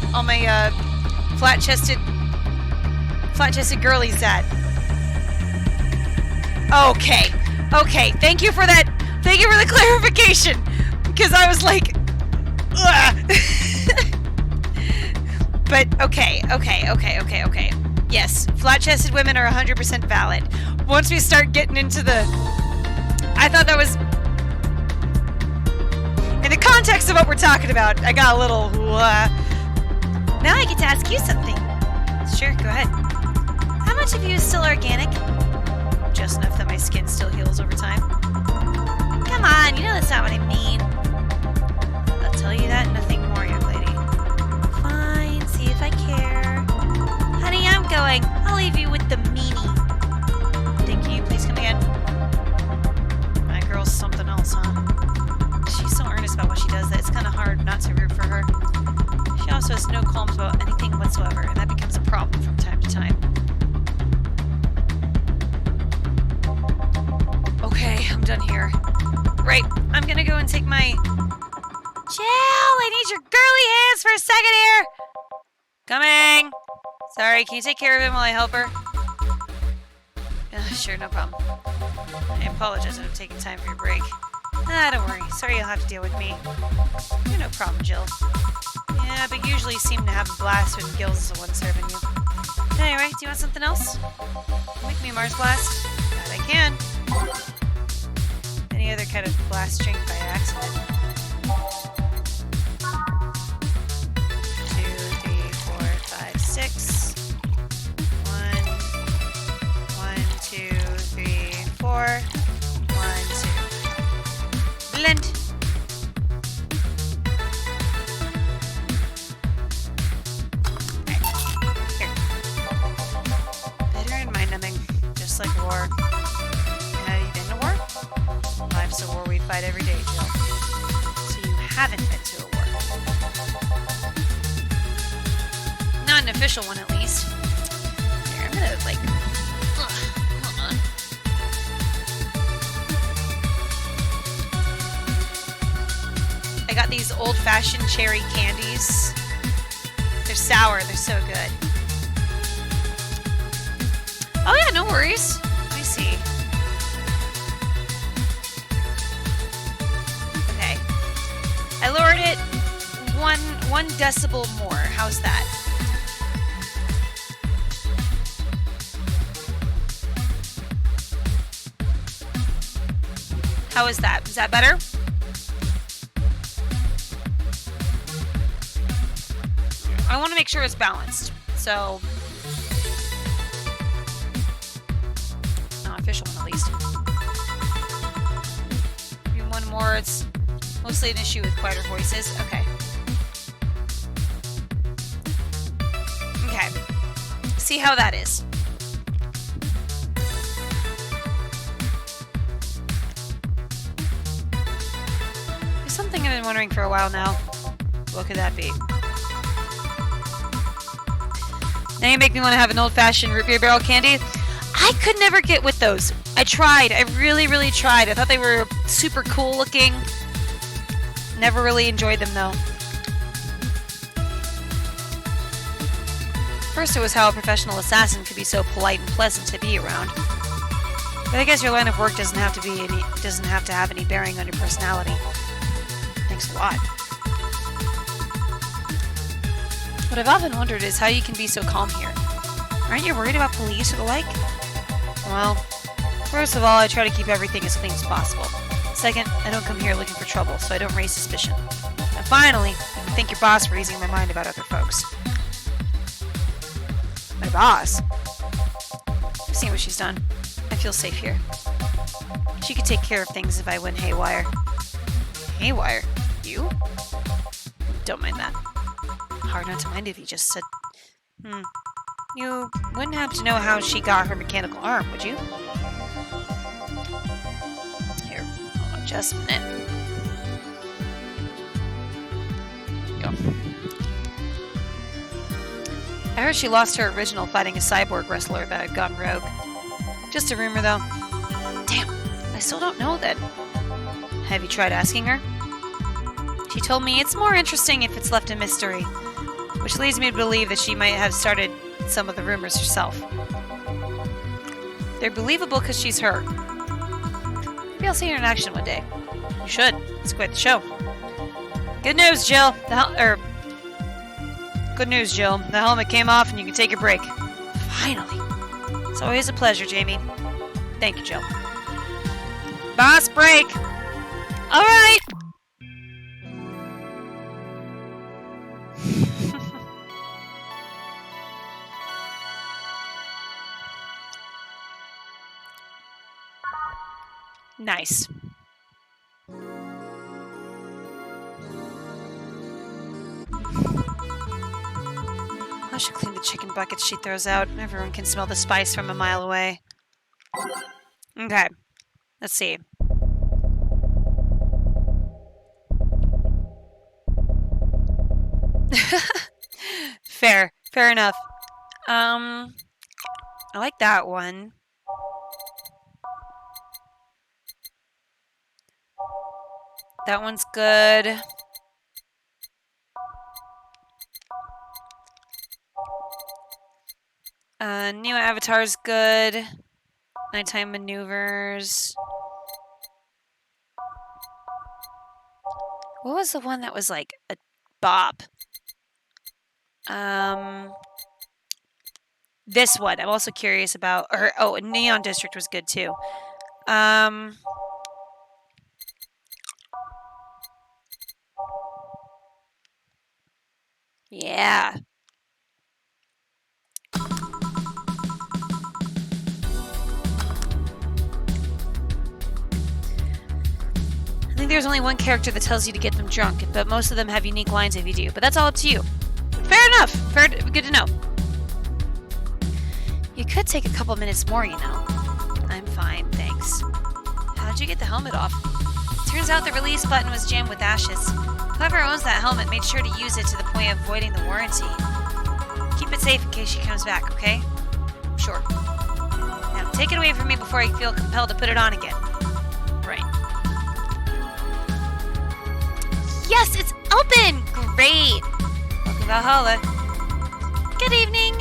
flat-chested girlies at? Okay. Thank you for that. Thank you for the clarification. Because I was like, ugh. But okay. Yes, flat-chested women are 100% valid. Once we start getting into the... I thought that was... In the context of what we're talking about, I got a little... Now I get to ask you something. Sure, go ahead. How much of you is still organic? Just enough that my skin still heals over time. Come on, you know that's not what I mean. I'll tell you that and nothing more, young lady. Fine, see if I care. Honey, I'm going. I'll leave you with the meanie. Thank you. Please come again. My girl's something else, huh? She's so earnest about what she does that it's kind of hard not to root for her. She also has no qualms about anything whatsoever, and that becomes a problem from time to time. Okay, I'm done here. Right, I'm gonna go and take my... Jill, I need your girly hands for a second here! Coming! Sorry, can you take care of him while I help her? Sure, no problem. I apologize that I'm taking time for your break. Don't worry. Sorry you'll have to deal with me. You're no problem, Jill. Yeah, but usually you seem to have a blast when Gil's is the one serving you. Anyway, do you want something else? Make me a Mars blast? That I can. Any other kind of blast drink by accident? 2, 3, 4, 5, 6. 1, 2, 3, 4. 1, 2. Blend. Here. Better and mind-numbing, just like war. Have you been to war? Life's a war we fight every day, Jill. So you haven't been to a war. Not an official one, at least. Here, I'm gonna, like... hold on. I got these old-fashioned cherry candies. They're sour. They're so good. Oh, yeah, no worries. Let me see. Okay. I lowered it one decibel more. How's that? How is that? Is that better? I want to make sure it's balanced. So, official one at least. Maybe one more. It's mostly an issue with quieter voices. Okay. Okay. See how that is. There's something I've been wondering for a while now. What could that be? Now you make me want to have an old-fashioned root beer barrel candy. I could never get with those. I tried. I really, really tried. I thought they were super cool looking. Never really enjoyed them though. First it was how a professional assassin could be so polite and pleasant to be around. But I guess your line of work doesn't have to have any bearing on your personality. Thanks a lot. What I've often wondered is how you can be so calm here. Aren't you worried about police or the like? Well, first of all, I try to keep everything as clean as possible. Second, I don't come here looking for trouble, so I don't raise suspicion. And finally, you can thank your boss for easing my mind about other folks. My boss? I've seen what she's done. I feel safe here. She could take care of things if I went haywire. Haywire? You? Don't mind that. Hard not to mind if you just said... You wouldn't happen to know how she got her mechanical arm, would you? Here, hold on just a minute. Go. I heard she lost her original fighting a cyborg wrestler that had gone rogue. Just a rumor, though. Damn, I still don't know then. Have you tried asking her? She told me it's more interesting if it's left a mystery, which leads me to believe that she might have started some of the rumors herself. They're believable because she's her. Maybe I'll see her in action one day. You should. It's quite the show. Good news, Jill. Good news, Jill. The helmet came off and you can take a break. Finally. It's always a pleasure, Jamie. Thank you, Jill. Boss break! Alright! Nice. I should clean the chicken buckets she throws out. Everyone can smell the spice from a mile away. Okay. Let's see. Fair. Fair enough. I like that one. That one's good. New Avatar's good. Nighttime Maneuvers. What was the one that was like a bop? This one I'm also curious about. Oh, Neon District was good too. Yeah. I think there's only one character that tells you to get them drunk, but most of them have unique lines if you do. But that's all up to you. Fair enough. Good to know. You could take a couple minutes more, you know. I'm fine, thanks. How'd you get the helmet off? Turns out the release button was jammed with ashes. Whoever owns that helmet made sure to use it to the point of voiding the warranty. Keep it safe in case she comes back, okay? Sure. Now, take it away from me before I feel compelled to put it on again. Right. Yes, it's open! Great! Welcome to Valhalla. Good evening.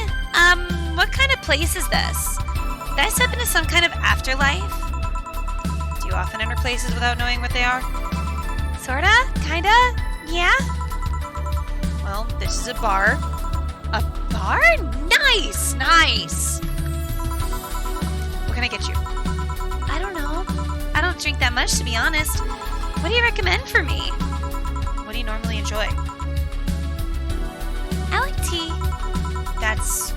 What kind of place is this? Did I step into some kind of afterlife? Do you often enter places without knowing what they are? Sorta? Kinda? Yeah? Well, this is a bar. A bar? Nice! Nice! What can I get you? I don't know. I don't drink that much, to be honest. What do you recommend for me? What do you normally enjoy? I like tea? That's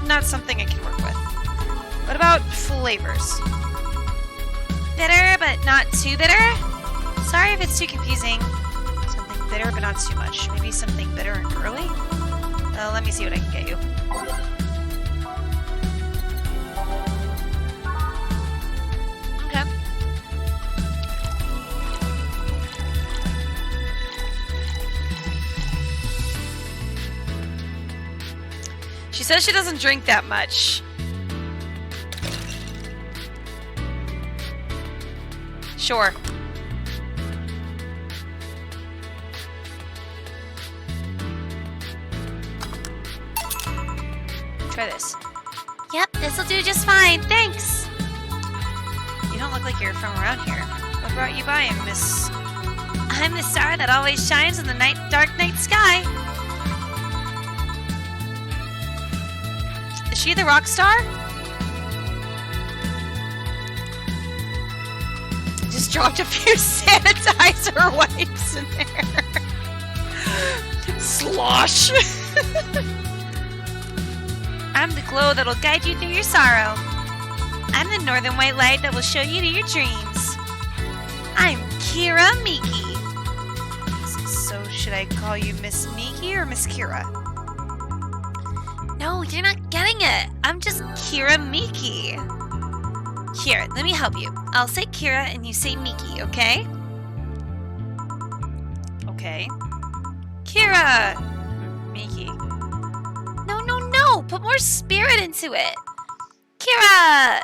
not something I can work with. What about flavors? Bitter, but not too bitter? Sorry if it's too confusing. Something bitter, but not too much. Maybe something bitter and girly? Let me see what I can get you. Okay. She says she doesn't drink that much. Sure. Try this. Yep, this'll do just fine, thanks. You don't look like you're from around here. What brought you by, Miss... I'm the star that always shines in the dark night sky. Is she the rock star? Just dropped a few sanitizer wipes in there. Slosh. I'm the glow that'll guide you through your sorrow. I'm the northern white light that will show you to your dreams. I'm Kira Miki. So should I call you Miss Miki or Miss Kira? No, you're not getting it. I'm just Kira Miki. Here, let me help you. I'll say Kira and you say Miki, okay? Okay. Kira! Miki. No, no, no! Put more spirit into it! Kira!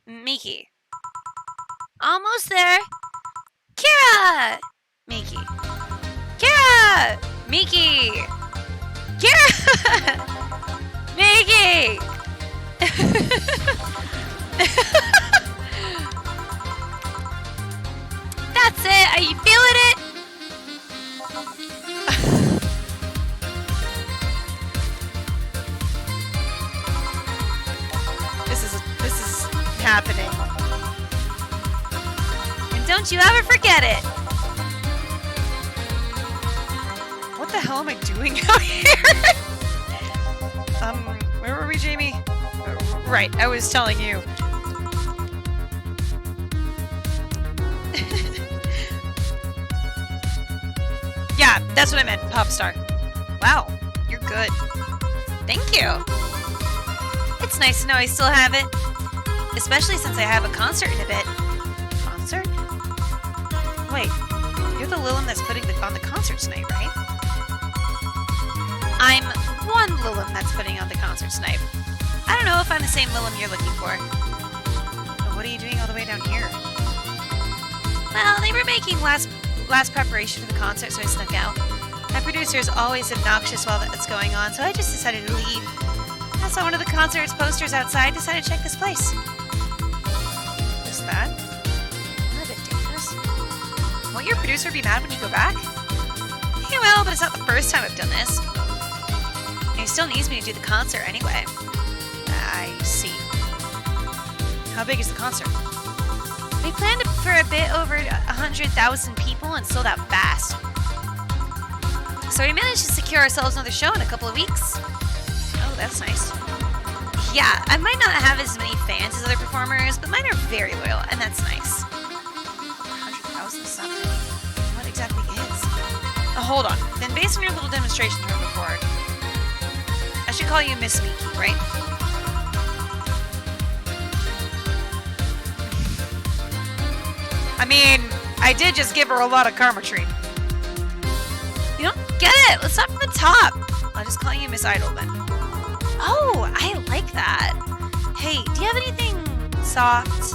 Miki. Almost there. Kira! Miki. Kira! Miki! Kira! Miki! That's it! Are you feeling it? This is happening. And don't you ever forget it! What the hell am I doing out here? Where were we, Jamie? Right, I was telling you. Yeah, that's what I meant, pop star. Wow, you're good. Thank you. It's nice to know I still have it. Especially since I have a concert in a bit. Concert? Wait, you're the Lilum that's putting on the concert tonight, right? I'm one Lilum that's putting on the concert tonight. I don't know if I'm the same Lilum you're looking for. But what are you doing all the way down here? Well, they were making last preparation for the concert, so I snuck out. My producer is always obnoxious while that's going on, so I just decided to leave. I saw one of the concert's posters outside, decided to check this place. Just that? Not a bit dangerous. Won't your producer be mad when you go back? He will, but it's not the first time I've done this. And he still needs me to do the concert anyway. I see. How big is the concert? We planned for a bit over 100,000 people and sold out fast. So we managed to secure ourselves another show in a couple of weeks. Oh, that's nice. Yeah, I might not have as many fans as other performers, but mine are very loyal, and that's nice. 100,000 something? What exactly is? Hold on. Then based on your little demonstration from before, I should call you Miss Miki, right? I mean, I did just give her a lot of karma tree. You don't get it. Let's start from the top. I'll just call you Miss Idol then. Oh, I like that. Hey, do you have anything soft?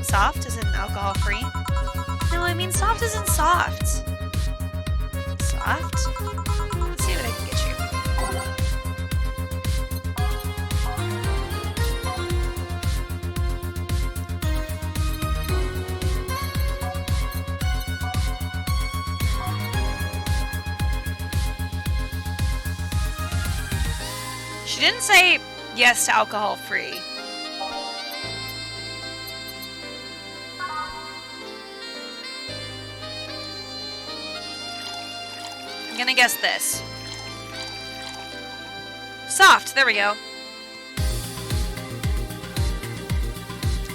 Soft as in alcohol-free? No, I mean soft as in soft. Soft? Let's see what I can get you. She didn't say yes to alcohol-free. I'm gonna guess this. Soft. There we go.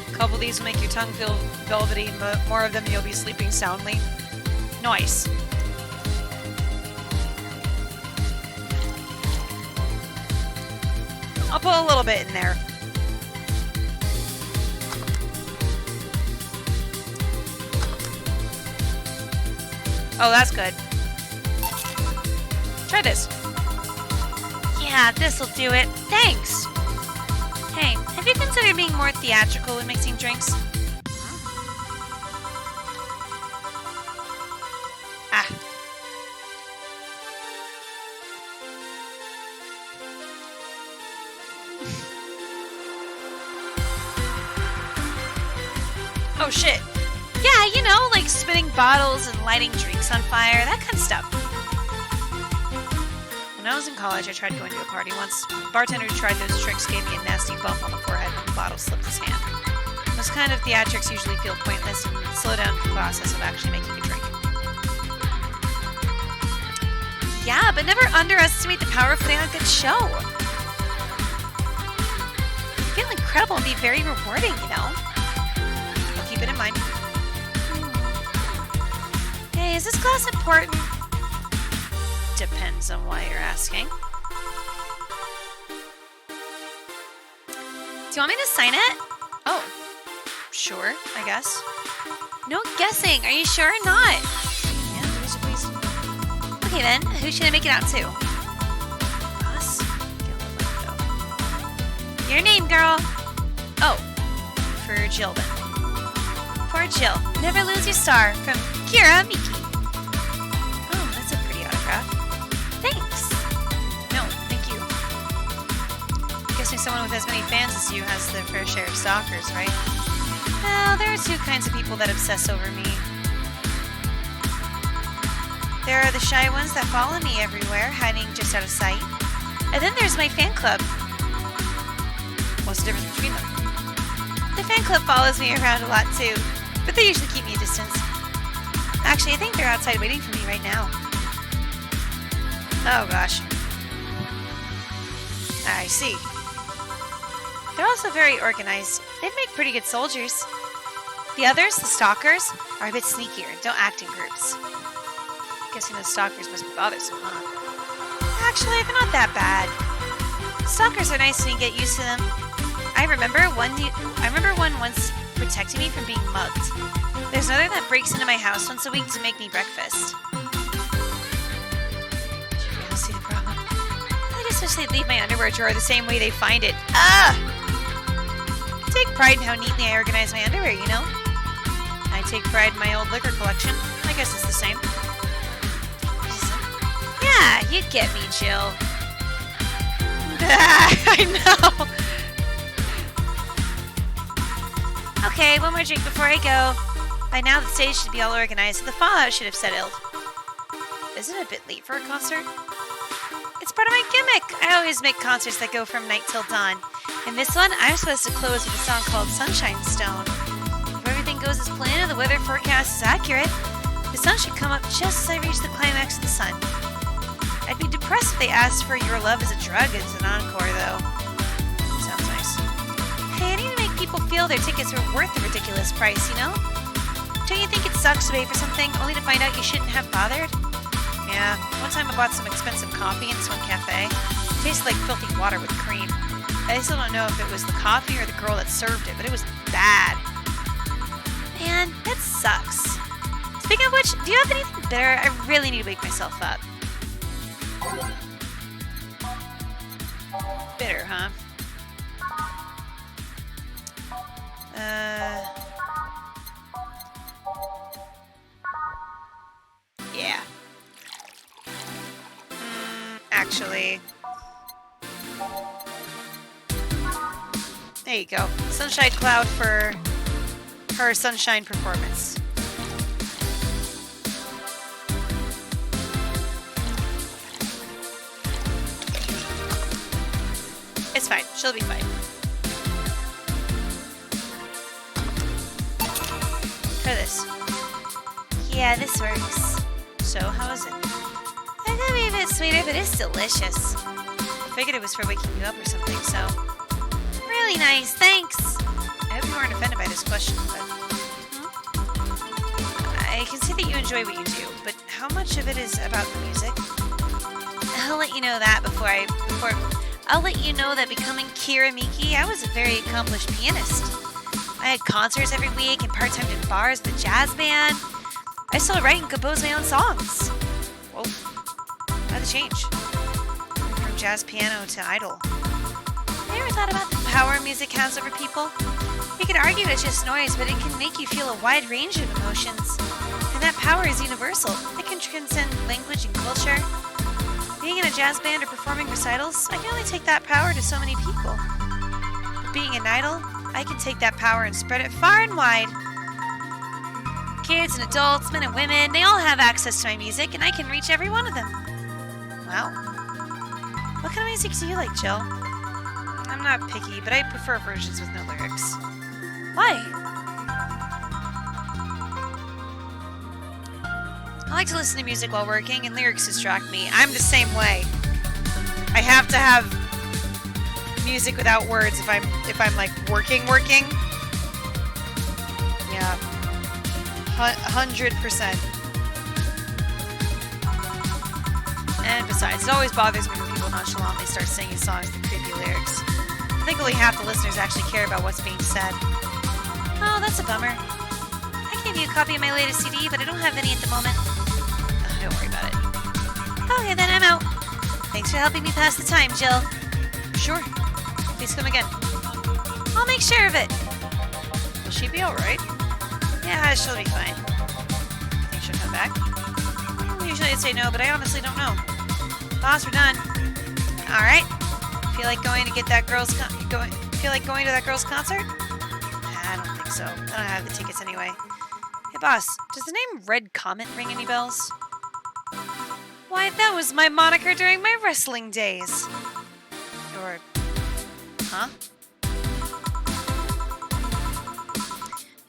A couple of these will make your tongue feel velvety, but more of them you'll be sleeping soundly. Nice. I'll put a little bit in there. Oh, that's good. Try this. Yeah, this'll do it. Thanks. Hey, have you considered being more theatrical when mixing drinks? Ah. Oh shit. Yeah, you know, like spinning bottles and lighting drinks on fire, that kind of stuff. When I was in college, I tried going to a party once. The bartender who tried those tricks gave me a nasty bump on the forehead when the bottle slipped his hand. Those kind of theatrics usually feel pointless and slow down the process of actually making a drink. Yeah, but never underestimate the power of putting on a good show. It'll feel incredible and be very rewarding, you know? I'll keep it in mind. Hey, is this class important? Depends on why you're asking. Do you want me to sign it? Oh, sure, I guess. No guessing. Are you sure or not? Yeah, please. Okay then, who should I make it out to? Us? Your name, girl. Oh, for Jill then. For Jill. Never lose your star. From Kira Miki. Oh, that's a pretty autograph. Thanks. No, thank you. Guessing someone with as many fans as you has their fair share of stalkers, right? Well, there are two kinds of people that obsess over me. There are the shy ones that follow me everywhere, hiding just out of sight. And then there's my fan club. What's the difference between them? The fan club follows me around a lot too, but they usually keep me a distance. Actually, I think they're outside waiting for me right now. Oh gosh. I see. They're also very organized. They'd make pretty good soldiers. The others, the stalkers, are a bit sneakier and don't act in groups. Guessing the stalkers must be bothersome, huh? Actually, they're not that bad. Stalkers are nice when you get used to them. I remember one once protecting me from being mugged. There's another that breaks into my house once a week to make me breakfast. You see the problem? I just wish they'd leave my underwear drawer the same way they find it. Ah! I take pride in how neatly I organize my underwear, you know? I take pride in my old liquor collection. I guess it's the same. Yeah, you get me, Jill. I know. Okay, one more drink before I go. By now the stage should be all organized, so the fallout should have settled. Isn't it a bit late for a concert? It's part of my gimmick. I always make concerts that go from night till dawn. In this one, I'm supposed to close with a song called Sunshine Stone. If everything goes as planned and the weather forecast is accurate, the sun should come up just as I reach the climax of the sun. I'd be depressed if they asked for Your Love is a Drug as an encore, though. Sounds nice. Hey, I need to make people feel their tickets are worth the ridiculous price, you know? Don't you think it sucks to pay for something only to find out you shouldn't have bothered? Yeah, one time I bought some expensive coffee in this one cafe. It tasted like filthy water with cream. I still don't know if it was the coffee or the girl that served it, but it was bad. Man, that sucks. Speaking of which, do you have anything bitter? I really need to wake myself up. Bitter, huh? Yeah. Actually. There you go. Sunshine Cloud for her Sunshine performance. It's fine. She'll be fine. Try this. Yeah, this works. So, how is it? It could be a bit sweeter, but it's delicious. figured it was for waking you up or something, so... Really nice, thanks! I hope you weren't offended by this question, but... I can see that you enjoy what you do, but how much of it is about the music? I'll let you know that I'll let you know that becoming Kira Miki, I was a very accomplished pianist. I had concerts every week and part-time did bars with a jazz band. I still write and compose my own songs. Whoa. Why the change? From jazz piano to idol. Have you ever thought about the power music has over people? You can argue it's just noise, but it can make you feel a wide range of emotions. And that power is universal. It can transcend language and culture. Being in a jazz band or performing recitals, I can only take that power to so many people. But being an idol, I can take that power and spread it far and wide. Kids and adults, men and women, they all have access to my music, and I can reach every one of them. Wow. What kind of music do you like, Jill? I'm not picky, but I prefer versions with no lyrics. Why? I like to listen to music while working, and lyrics distract me. I'm the same way. I have to have music without words if I'm like working. Yeah, 100%. And besides, it always bothers me when people nonchalantly start singing songs with creepy lyrics. I think only half the listeners actually care about what's being said. Oh, that's a bummer. I gave you a copy of my latest CD, but I don't have any at the moment. Oh, don't worry about it. Okay, then I'm out. Thanks for helping me pass the time, Jill. Sure. Please come again. I'll make sure of it. Will she be alright? Yeah, she'll be fine. Think she'll come back? Usually I'd say no, but I honestly don't know. Boss, we're done. Alright. Feel like going to that girl's concert? I don't think so. I don't have the tickets anyway. Hey boss, does the name Red Comet ring any bells? Why, that was my moniker during my wrestling days. Or... huh?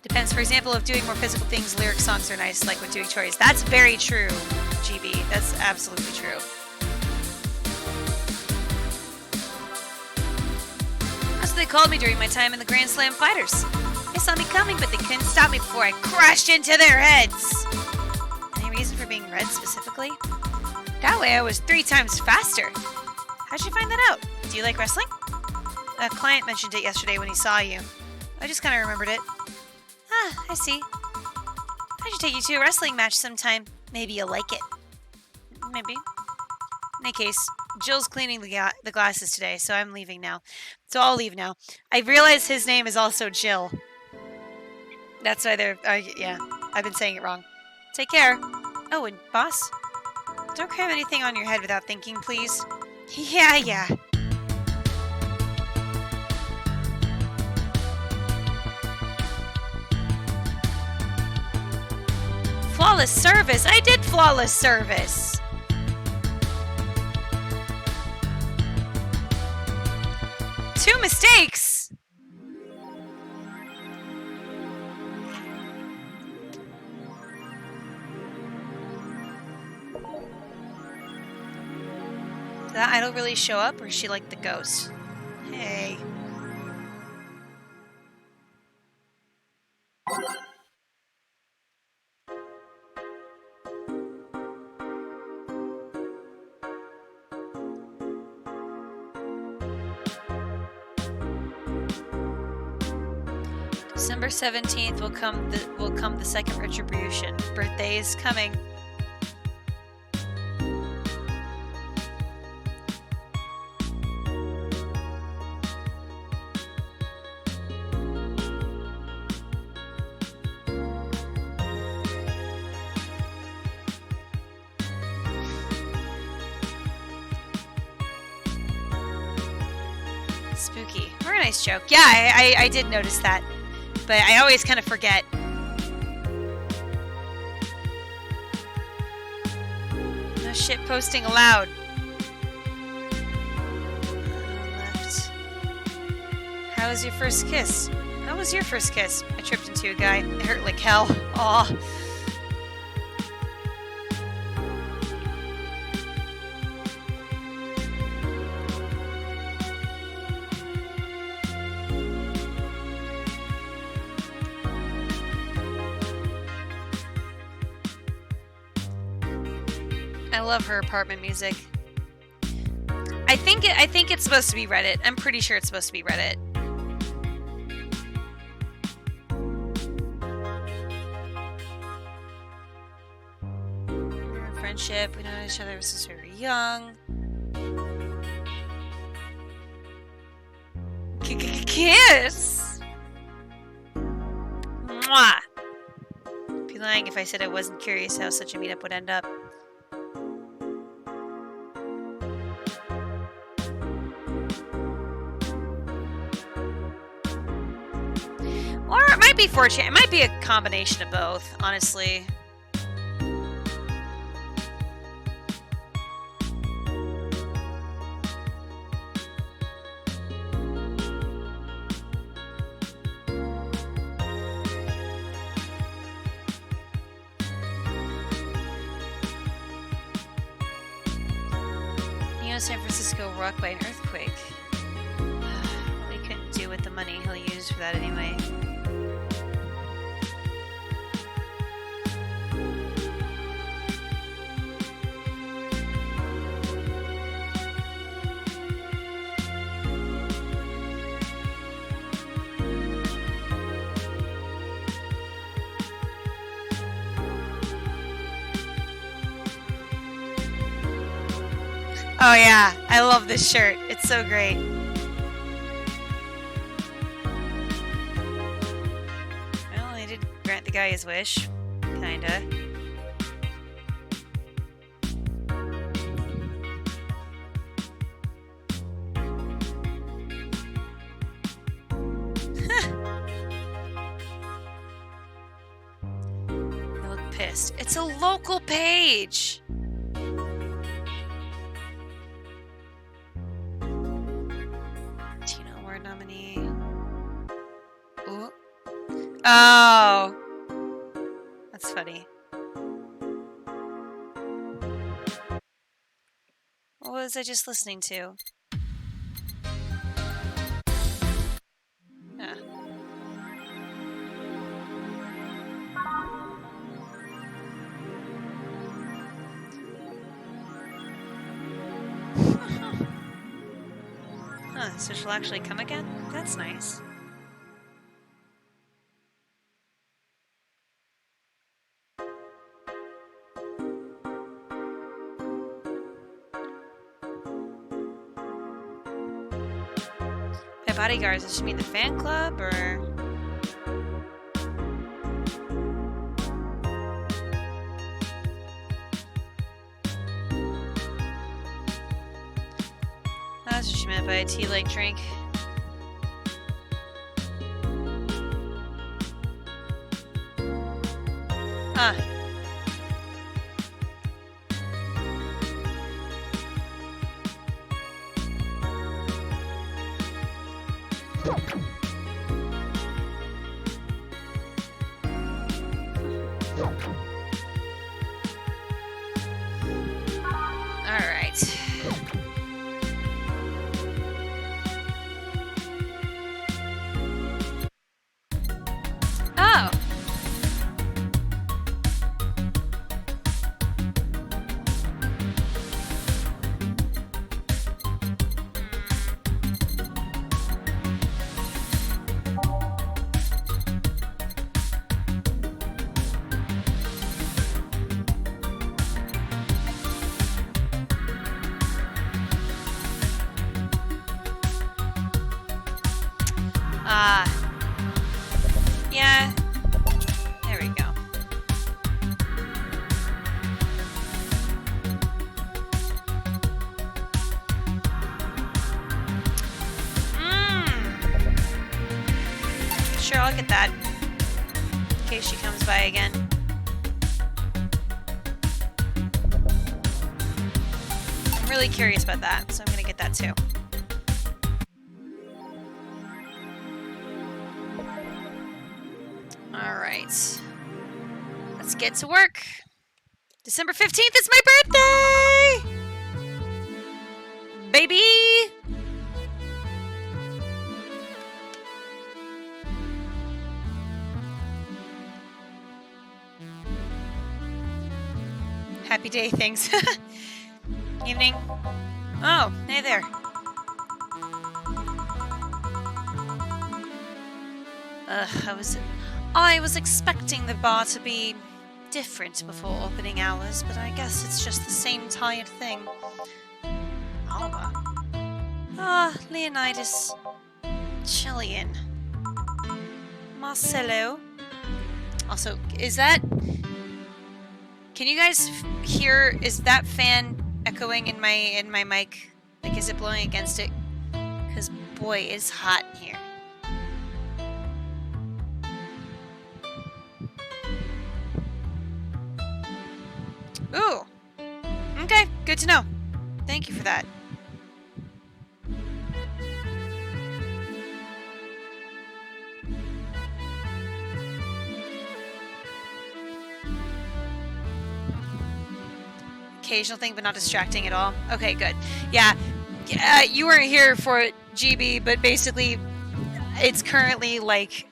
Depends. For example, if doing more physical things, lyric songs are nice, like with doing chores. That's very true, GB. That's absolutely true. That's what they called me during my time in the Grand Slam Fighters. They saw me coming, but they couldn't stop me before I crashed into their heads. Any reason for being red specifically? That way I was 3 times faster. How'd you find that out? Do you like wrestling? A client mentioned it yesterday when he saw you. I just kind of remembered it. Ah, I see. I should take you to a wrestling match sometime. Maybe you'll like it. Maybe. In any case, Jill's cleaning the glasses today, so I'm leaving now. So I'll leave now. I realize his name is also Jill. That's why they're... yeah, I've been saying it wrong. Take care. Oh, and boss? Don't cram anything on your head without thinking, please. Yeah. Flawless service! I did flawless service! Two mistakes! Did that idol really show up, or is she like the ghost? Hey. December 17th will come the second retribution. Birthday is coming. Spooky. Or a nice joke. Yeah, I did notice that. But I always kind of forget. No shit posting allowed. Left. How was your first kiss? How was your first kiss? I tripped into a guy. It hurt like hell. Aw. I love her apartment music. I think it's supposed to be Reddit. I'm pretty sure it's supposed to be Reddit. Friendship. We know each other since we were young. Kiss. Mwah. I'd be lying if I said I wasn't curious how such a meetup would end up. Or it might be 4chan. It might be a combination of both, honestly. San Francisco rocked by an earthquake. What he couldn't do with the money he'll use for that anyway. Oh yeah, I love this shirt. It's so great. Well, they did grant the guy his wish. Kinda. They look pissed. It's a local page! Oh, that's funny. What was I just listening to? Yeah. Huh, so she'll actually come again? That's nice. Bodyguards, does she mean the fan club or? That's what she meant by a tea-like drink. Huh. Yeah. There we go. Sure, I'll get that. In case she comes by again. I'm really curious about that, so I'm gonna get that too. Alright. Let's get to work. December 15th is my birthday! Baby! Happy day things. Evening. Oh, hey there. I was expecting the bar to be different before opening hours, but I guess it's just the same tired thing. Alma. Ah, Leonidas. Chilean. Marcelo. Also, is that... Can you guys hear... Is that fan echoing in my mic? Like, is it blowing against it? Because, boy, it's hot in here. Ooh. Okay, good to know. Thank you for that. Occasional thing, but not distracting at all. Okay, good. Yeah, you weren't here for it, GB, but basically, it's currently like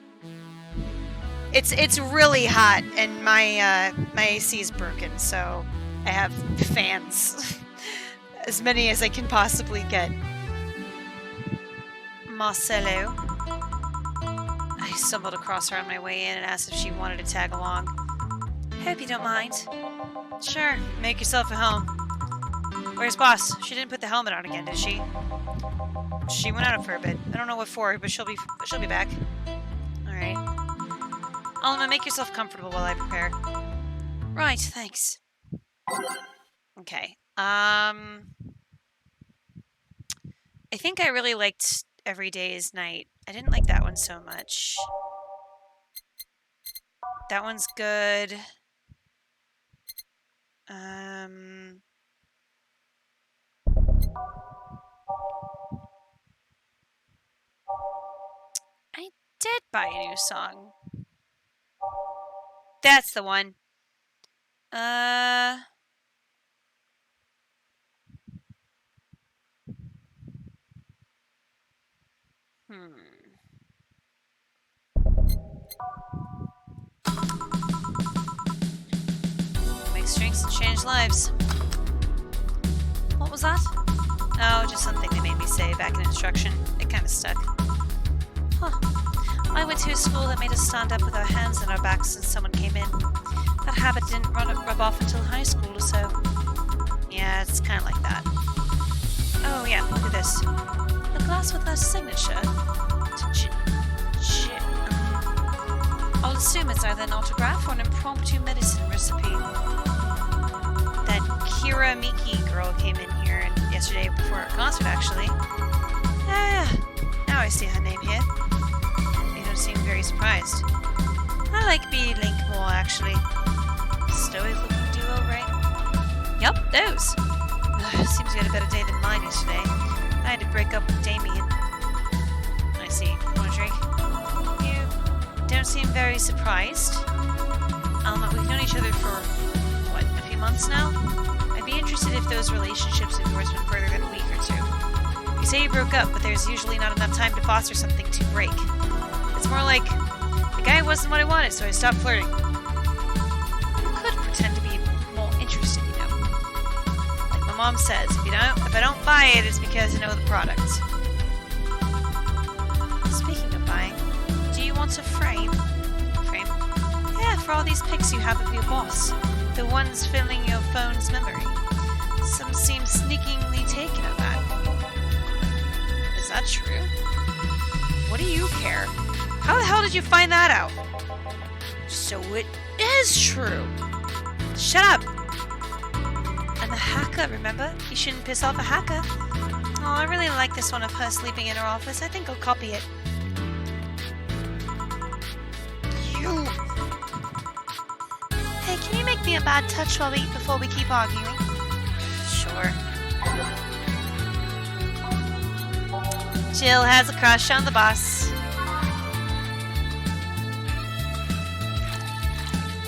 it's really hot, and my AC is broken, so I have fans, as many as I can possibly get. Marcelo. I stumbled across her on my way in and asked if she wanted to tag along. Hope you don't mind. Sure, make yourself at home. Where's boss? She didn't put the helmet on again, did she? She went out for a bit. I don't know what for, but she'll be back. All right. Alma, make yourself comfortable while I prepare. Right, thanks. Okay. I think I really liked Every Day is Night. I didn't like that one so much. That one's good. I did buy a new song. That's the one. Mix drinks and change lives. What was that? Oh, just something they made me say back in instruction. It kind of stuck. Huh. I went to a school that made us stand up with our hands on our backs when someone came in. That habit didn't rub off until high school or so. Yeah, it's kind of like that. Oh yeah, look at this. A glass with a signature. I'll assume it's either an autograph or an impromptu medicine recipe. That Kira Miki girl came in here yesterday before our concert, actually. Ah, now I see her name here. You don't seem very surprised. I like B-Link more, actually. Stoic-looking duo, right? Yup, those. Seems you had a better day than mine yesterday. I had to break up with Damien. I see. Want a drink? You don't seem very surprised. Alma, we've known each other for, what, a few months now? I'd be interested if those relationships of yours went further than a week or two. You say you broke up, but there's usually not enough time to foster something to break. It's more like, the guy wasn't what I wanted, so I stopped flirting. You could pretend to be more interested, you know. Like my mom says, if I don't buy it, it's because I know the product. Speaking of buying, do you want a frame? Frame? Yeah, for all these pics you have of your boss. The ones filling your phone's memory. Some seem sneakingly taken of that. Is that true? What do you care? How the hell did you find that out? So it is true. Shut up. And the hacker, remember? You shouldn't piss off a hacker. Oh, I really like this one of her sleeping in her office. I think I'll copy it. You. Hey, can you make me a bad touch before we keep arguing? Sure. Jill has a crush on the boss.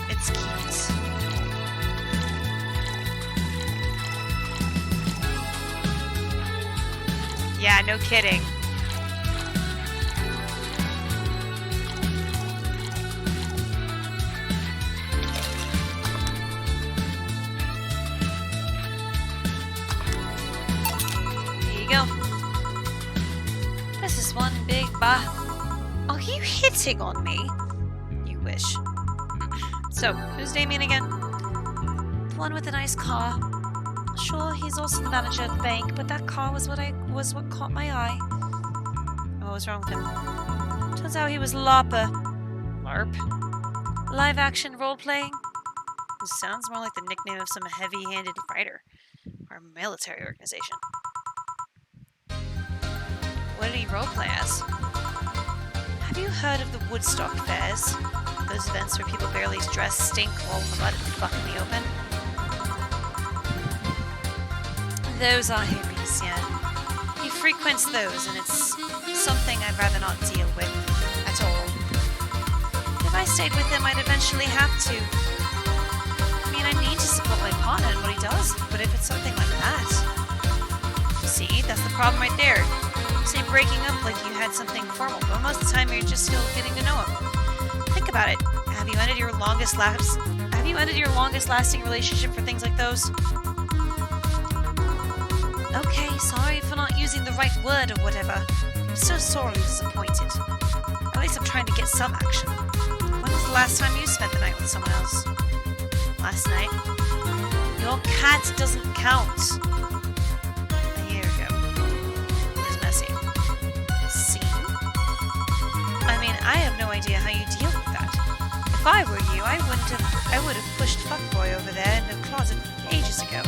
It's cute. Yeah, no kidding. This is one big Are you hitting on me? You wish. So, who's Damien again? The one with the nice car. Sure, he's also the manager at the bank, but that car was what caught my eye. What was wrong with him? Turns out he was LARPer. LARP? Live action role playing? This sounds more like the nickname of some heavy-handed fighter or military organization. What did he roleplay as? Have you heard of the Woodstock fairs? Those events where people barely dress, stink, roll in the mud, and fuck in the open? Those are hippies, yeah. He frequents those, and it's something I'd rather not deal with at all. If I stayed with him, I'd eventually have to. I mean, I need to support my partner and what he does, but if it's something like that... See, that's the problem right there. Say breaking up like you had something formal, but most of the time you're just still getting to know him. Think about it. Have you ended your longest lasting relationship for things like those? Okay, sorry for not using the right word or whatever. I'm so sorely disappointed. At least I'm trying to get some action. When was the last time you spent the night with someone else? Last night? Your cat doesn't count. A year ago. It was messy. Scene? I mean, I have no idea how you deal with that. If I were you, I would have pushed fuckboy over there in the closet ages ago.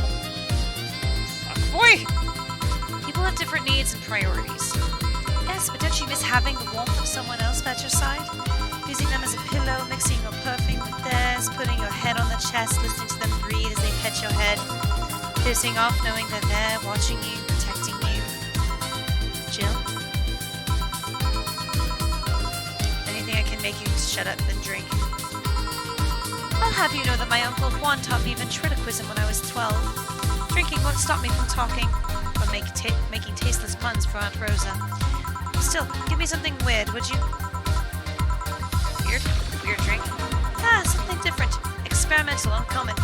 Fuckboy? People have different needs and priorities. Yes, but don't you miss having the warmth of someone else at your side? Using them as a pillow, mixing your perfume with theirs, putting your head on the chest, listening to them breathe as they pet your head, dozing off knowing that they're watching you, protecting you. Jill? Anything I can make you shut up and drink? I'll have you know that my Uncle Juan taught me ventriloquism when I was 12. Drinking won't stop me from talking, or making tasteless puns for Aunt Rosa. Still, give me something weird, would you? Weird? Weird drink? Ah, something different. Experimental, uncommon.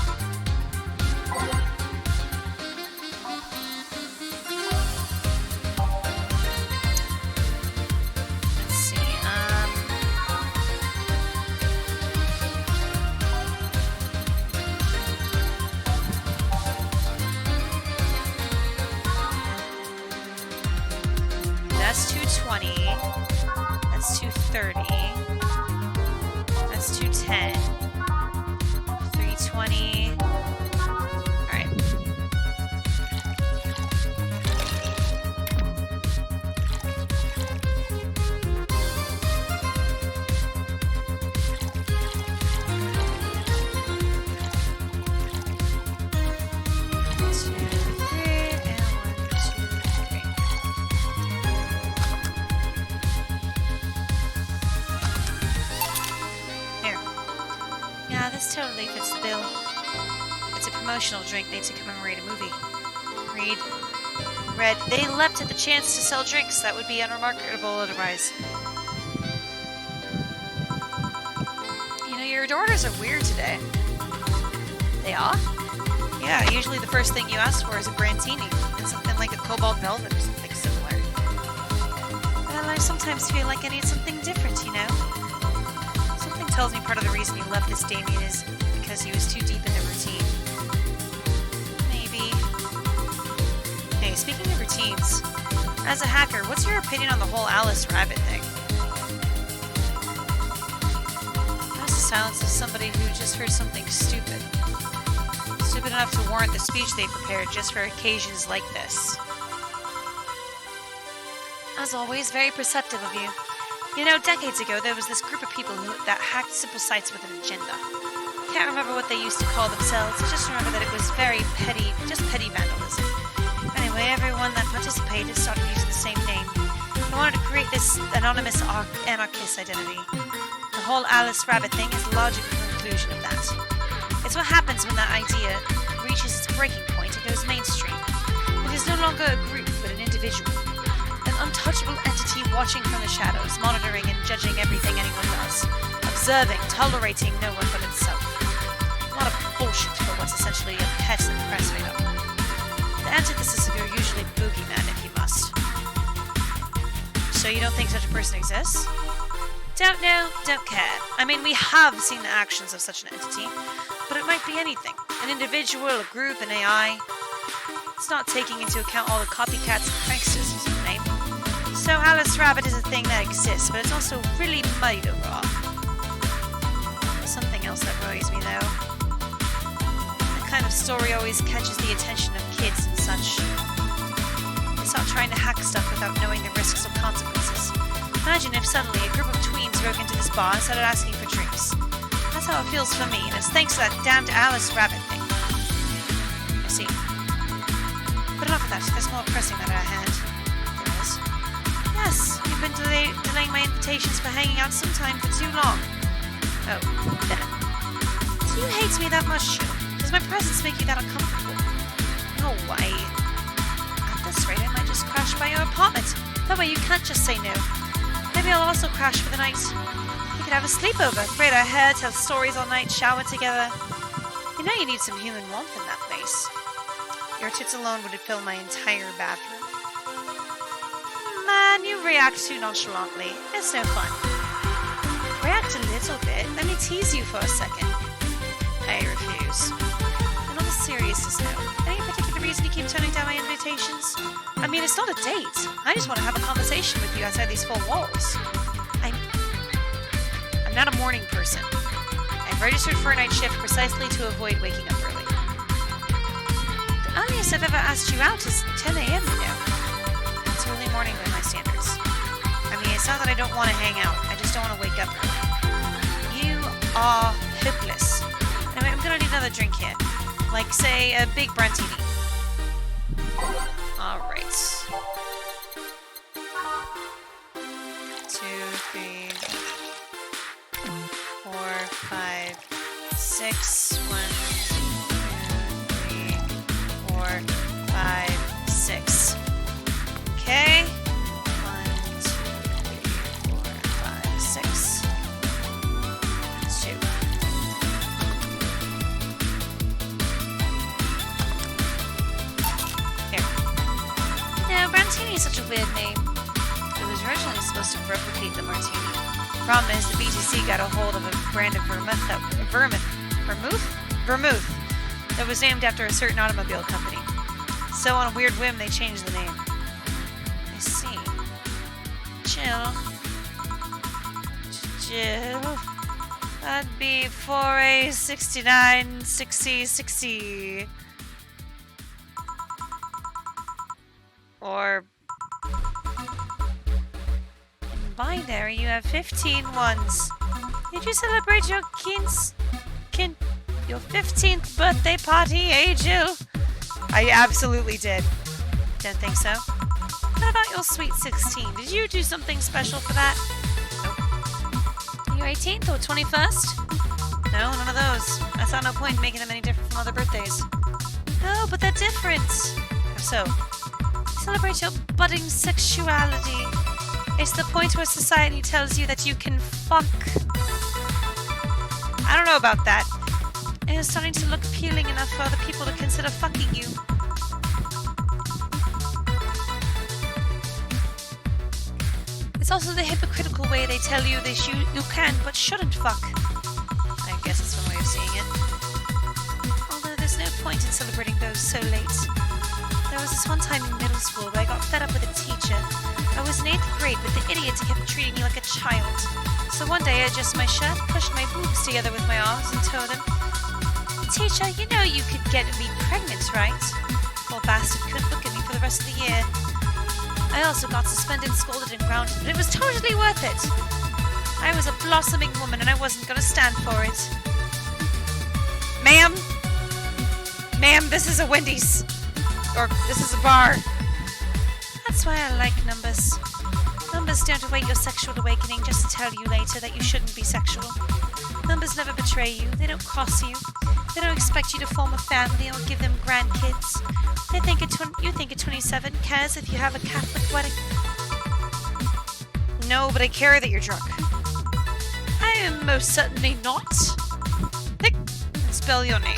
Let's see, That's 220. That's 230. That's 210. 320. Alright. Totally fits the bill. It's a promotional drink made to commemorate a movie. Read, they leapt at the chance to sell drinks that would be unremarkable otherwise. You know, your orders are weird today. They are? Yeah, usually the first thing you ask for is a Brantini and something like a Cobalt Velvet or something similar. Well, I sometimes feel like I need something different, you know? Tells me part of the reason you left this Damien is because he was too deep in the routine. Maybe. Hey, speaking of routines, as a hacker, what's your opinion on the whole Alice Rabbit thing? That's the silence of somebody who just heard something stupid. Stupid enough to warrant the speech they prepared just for occasions like this. As always, very perceptive of you. You know, decades ago, there was this group of people that hacked simple sites with an agenda. Can't remember what they used to call themselves, just remember that it was very petty, just petty vandalism. Anyway, everyone that participated started using the same name. They wanted to create this anonymous anarchist identity. The whole Alice Rabbit thing is the logical conclusion of that. It's what happens when that idea reaches its breaking point and goes mainstream. It is no longer a group, but an individual. An untouchable entity watching from the shadows, monitoring and judging everything anyone does, observing, tolerating no one but itself. A lot of bullshit for what's essentially a pet and press made up. The antithesis of your usually boogeyman, if you must. So you don't think such a person exists? Don't know, don't care. I mean, we have seen the actions of such an entity, but it might be anything. An individual, a group, an AI. It's not taking into account all the copycats and pranksters who's in the name. So Alice Rabbit is a thing that exists, but it's also really made overall. There's something else that worries me, though. That kind of story always catches the attention of kids and such. They start trying to hack stuff without knowing the risks or consequences. Imagine if suddenly a group of tweens broke into this bar and started asking for drinks. That's how it feels for me, and it's thanks to that damned Alice Rabbit thing. I see. But enough of that, there's more pressing matter at hand. There is. Yes, you've been delaying my invitations for hanging out sometime for too long. Oh, then. Do you hate me that much, Jill? Does my presence make you that uncomfortable? No way. At this rate, I might just crash by your apartment. That way you can't just say no. Maybe I'll also crash for the night. We could have a sleepover, braid our hair, tell stories all night, shower together. You know you need some human warmth in that place. Your tits alone would fill my entire bathroom. Man, you react too nonchalantly. It's no fun. React a little bit. Let me tease you for a second. I refuse. And on a seriousness note, any particular reason you keep turning down my invitations? I mean, it's not a date. I just want to have a conversation with you outside these four walls. I'm not a morning person. I've registered for a night shift precisely to avoid waking up early. The earliest I've ever asked you out is 10 a.m., you know. It's early morning by my standards. I mean, it's not that I don't want to hang out. I just don't want to wake up early. You are hopeless. Anyway, I'm going to need another drink here. Like, say, a big Brantini. Alright. 2, 3, 4, 5, 6. 1, 2, 3, 4, 5, 6. Okay. 1, 2, 3, 4, 5, 6. 2. Here. Now, Brantini is such a weird name. It was originally supposed to replicate the martini. Problem is, the BTC got a hold of a brand of vermouth that was named after a certain automobile company. So on a weird whim, they changed the name. I see. Jill. That'd be 4A 69 60 60. Or in binary, you have 15 ones. Did you celebrate your your 15th birthday party, eh, Jill? I absolutely did. Don't think so. What about your sweet 16? Did you do something special for that? Nope. Your 18th or 21st? No, none of those. I saw no point in making them any different from other birthdays. Oh, but they're different. How so? Celebrate your budding sexuality. It's the point where society tells you that you can fuck. I don't know about that. It is starting to look appealing enough for other people to consider fucking you. It's also the hypocritical way they tell you that you can but shouldn't fuck. I guess it's one way of seeing it. Although there's no point in celebrating those so late. There was this one time in middle school where I got fed up with a teacher. I was in 8th grade, but the idiot kept treating me like a child. So one day I adjusted my shirt, pushed my boobs together with my arms, and told him, "Teacher, you know you could get me pregnant, right?" Poor bastard couldn't look at me for the rest of the year. I also got suspended, scolded, and grounded, but it was totally worth it. I was a blossoming woman, and I wasn't going to stand for it. Ma'am? Ma'am, this is a Wendy's. Or this is a bar. That's why I like numbers. Numbers don't await your sexual awakening just to tell you later that you shouldn't be sexual. Numbers never betray you. They don't cross you. They don't expect you to form a family or give them grandkids. You think at 27 cares if you have a Catholic wedding. No, but I care that you're drunk. I am most certainly not. Pick and spell your name.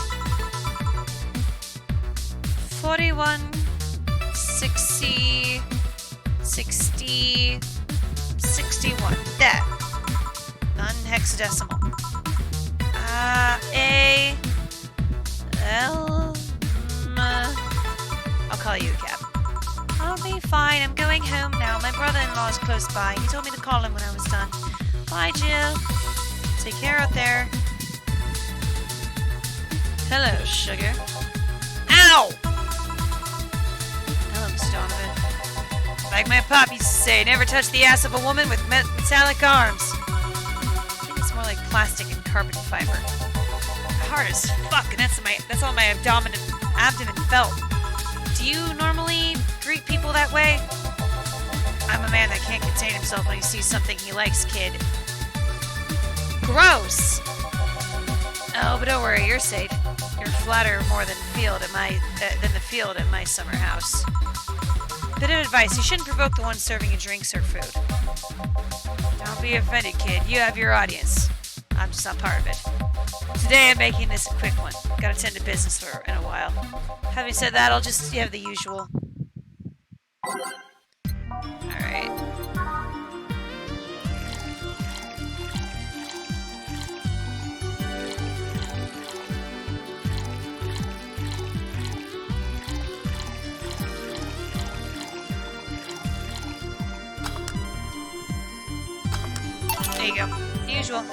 41 60 60 a decimal? A L. I'll call you a cab. I'll be fine. I'm going home now. My brother-in-law is close by. He told me to call him when I was done. Bye, Jill. Take care out there. Hello, sugar. Ow! Hello, Mr. Donovan. Like my pop used to say, never touch the ass of a woman with metallic arms. I think it's more like plastic and carbon fiber. Hard as fuck, and that's all my abdomen felt. Do you normally greet people that way? I'm a man that can't contain himself when he sees something he likes, kid. Gross! Oh, but don't worry, you're safe. You're flatter more than the field at my summer house. Bit of advice, you shouldn't provoke the one serving you drinks or food. Don't be offended, kid. You have your audience. I'm just not part of it. Today I'm making this a quick one. Gotta tend to business in a while. Having said that, I'll just have the usual. Alright. There you go. The usual.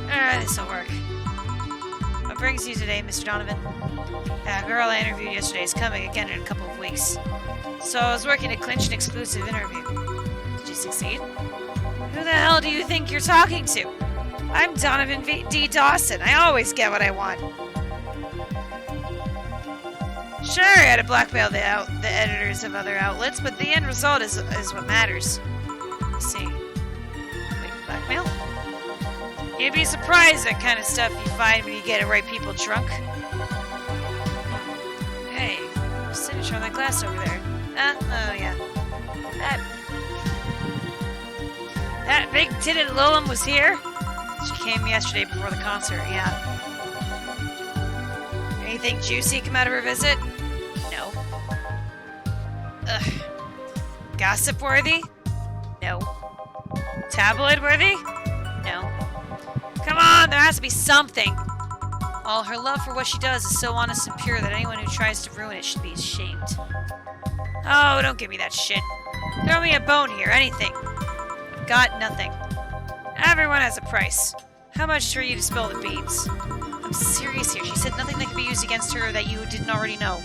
Alright, this'll work. What brings you today, Mr. Donovan? That girl I interviewed yesterday is coming again in a couple of weeks. So I was working to clinch an exclusive interview. Did you succeed? Who the hell do you think you're talking to? I'm Donovan D. Dawson. I always get what I want. Sure, I had to blackmail the editors of other outlets, but the end result is what matters. I see. Wait, blackmail? You'd be surprised that kind of stuff you find when you get the right people drunk. Hey, signature on that glass over there. Oh yeah. That big-titted Lilum was here? She came yesterday before the concert, yeah. Anything juicy come out of her visit? No. Ugh. Gossip-worthy? No. Tabloid-worthy? No. Come on, there has to be something. All her love for what she does is so honest and pure that anyone who tries to ruin it should be ashamed. Oh, don't give me that shit. Throw me a bone here, anything. I've got nothing. Everyone has a price. How much for you to spill the beans? I'm serious here. She said nothing that could be used against her that you didn't already know.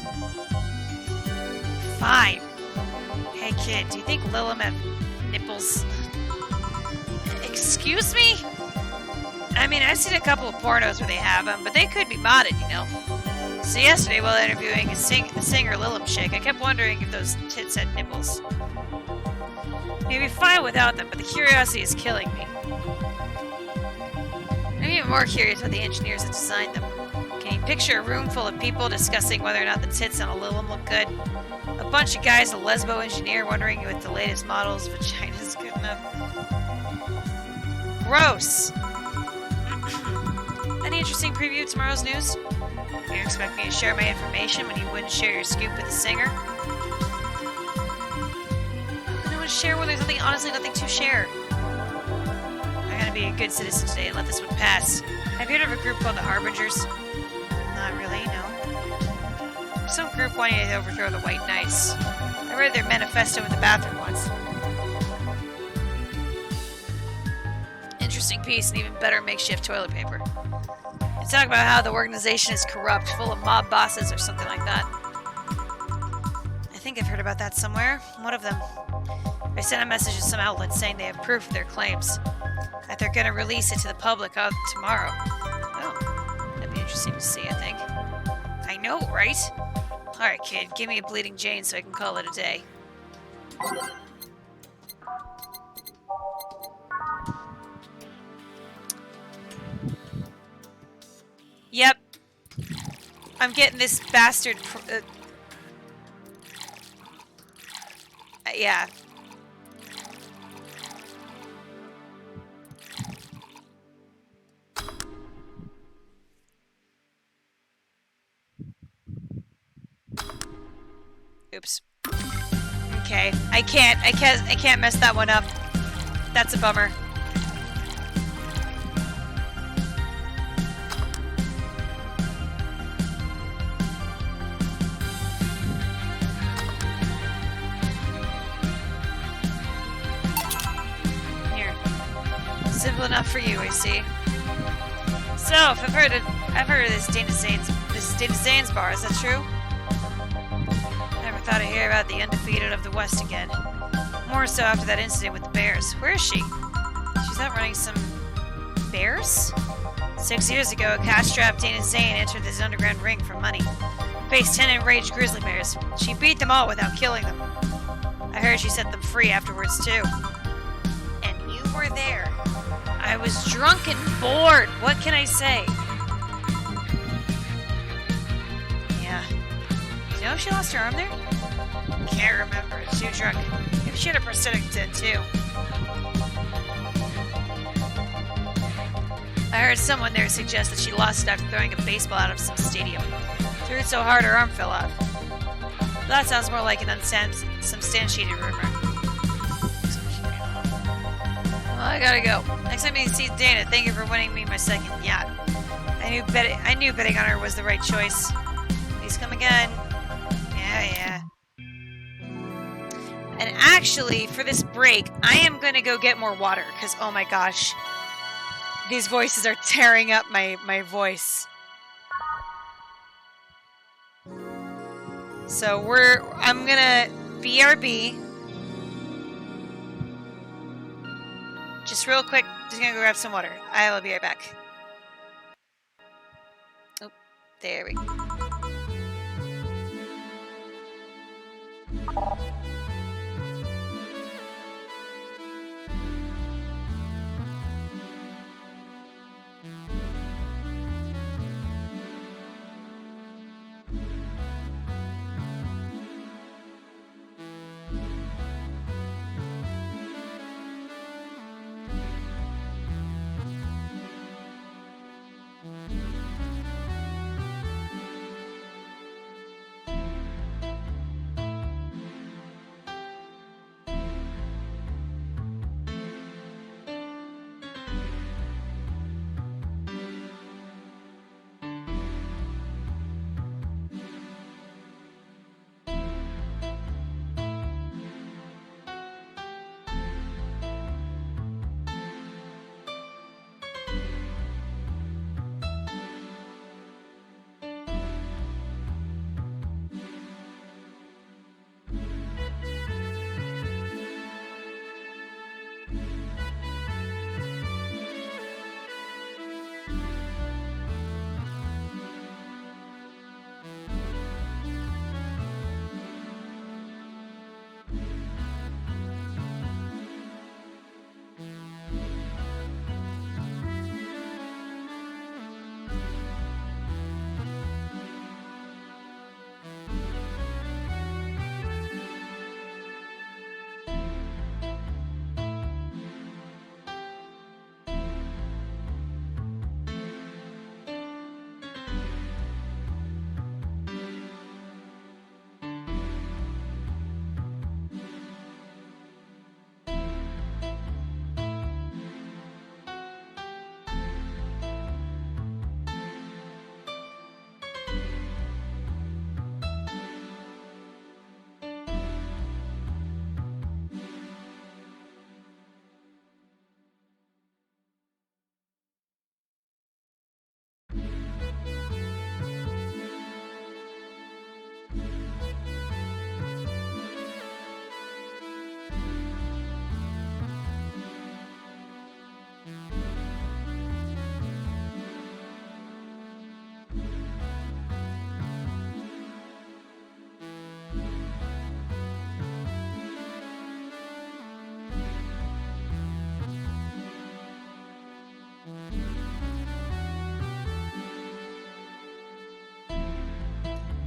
Fine. Hey kid, do you think Lilum have nipples? Excuse me? I mean, I've seen a couple of pornos where they have them, but they could be modded, you know. So yesterday, while interviewing the singer Lilum chick, I kept wondering if those tits had nipples. You'd be fine without them, but the curiosity is killing me. I'm even more curious about the engineers that designed them. Can you picture a room full of people discussing whether or not the tits on a Lilum look good? A bunch of guys, a lesbo engineer, wondering if the latest model's vagina is good enough. Gross! Any interesting preview of tomorrow's news? You expect me to share my information when you wouldn't share your scoop with the singer? I don't want to share when there's honestly nothing to share. I'm gonna be a good citizen today and let this one pass. Have you heard of a group called the Harbingers? Not really, no. Some group wanting to overthrow the White Knights. I read their manifesto in the bathroom once. Interesting piece and even better makeshift toilet paper. They talk about how the organization is corrupt, full of mob bosses or something like that. I think I've heard about that somewhere. What of them? I sent a message to some outlets saying they have proof of their claims. That they're going to release it to the public tomorrow. Oh, that'd be interesting to see, I think. I know, right? Alright, kid, give me a Bleeding Jane so I can call it a day. Yep. I'm getting this bastard... yeah. Oops. Okay. I can't mess that one up. That's a bummer. Simple enough for you, I see. So, if I've heard of this Dana Zane's bar. Is that true? Never thought I'd hear about the undefeated of the West again. More so after that incident with the Bears. Where is she? She's out running some bears? 6 years ago, a cash-strapped Dana Zane entered this underground ring for money. Faced 10 enraged grizzly bears. She beat them all without killing them. I heard she set them free afterwards, too. And you were there. I was drunk and bored. What can I say? Yeah. Do you know if she lost her arm there? Can't remember. Too drunk. Maybe she had a prosthetic did too. I heard someone there suggest that she lost it after throwing a baseball out of some stadium. Threw it so hard her arm fell off. That sounds more like an unsubstantiated rumor. Well, I gotta go. Next time you see Dana, thank you for winning me my second yacht. I knew betting on her was the right choice. Please come again. Yeah. And actually, for this break, I am gonna go get more water, because oh my gosh, these voices are tearing up my voice. So I'm gonna BRB. Just real quick, just gonna go grab some water. I will be right back. Oh, there we go.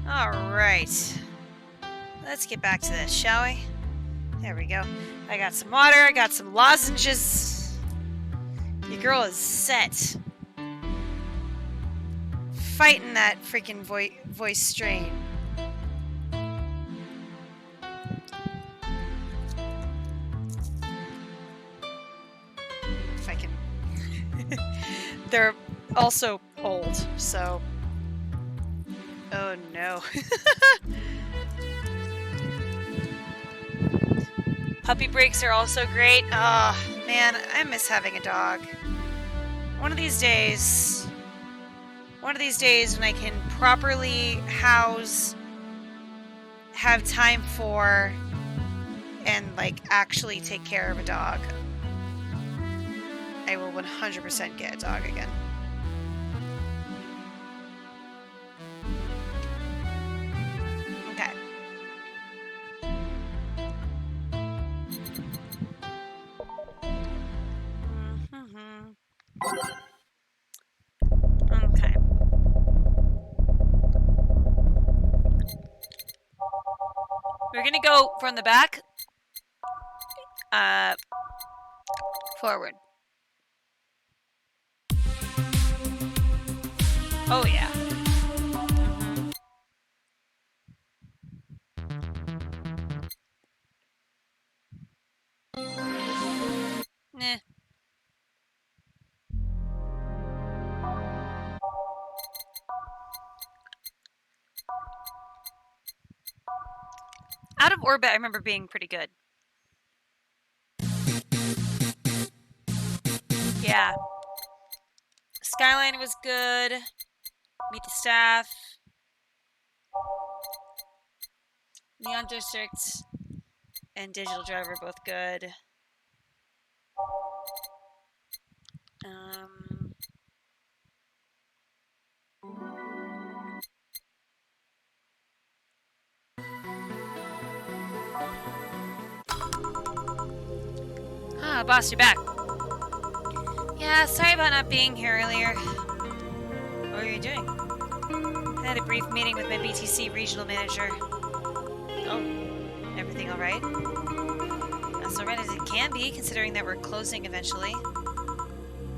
Alright. Let's get back to this, shall we? There we go. I got some water, I got some lozenges. Your girl is set. Fighting that freaking voice strain. If I can... They're also old, so... Oh no. Puppy breaks are also great. Oh, Man, I miss having a dog. One of these days when I can properly house, have time for, and like actually take care of a dog, I will 100% get a dog again. Okay. Okay. We're gonna go from the back, forward. Oh yeah. Nah. Out of orbit, I remember being pretty good. Yeah. Skyline was good. Meet the Staff. Neon District and Digital Driver both good. Ah, boss, you're back. Yeah, sorry about not being here earlier. What were you doing? I had a brief meeting with my BTC regional manager. Oh, everything all right? As all right as it can be, considering that we're closing eventually.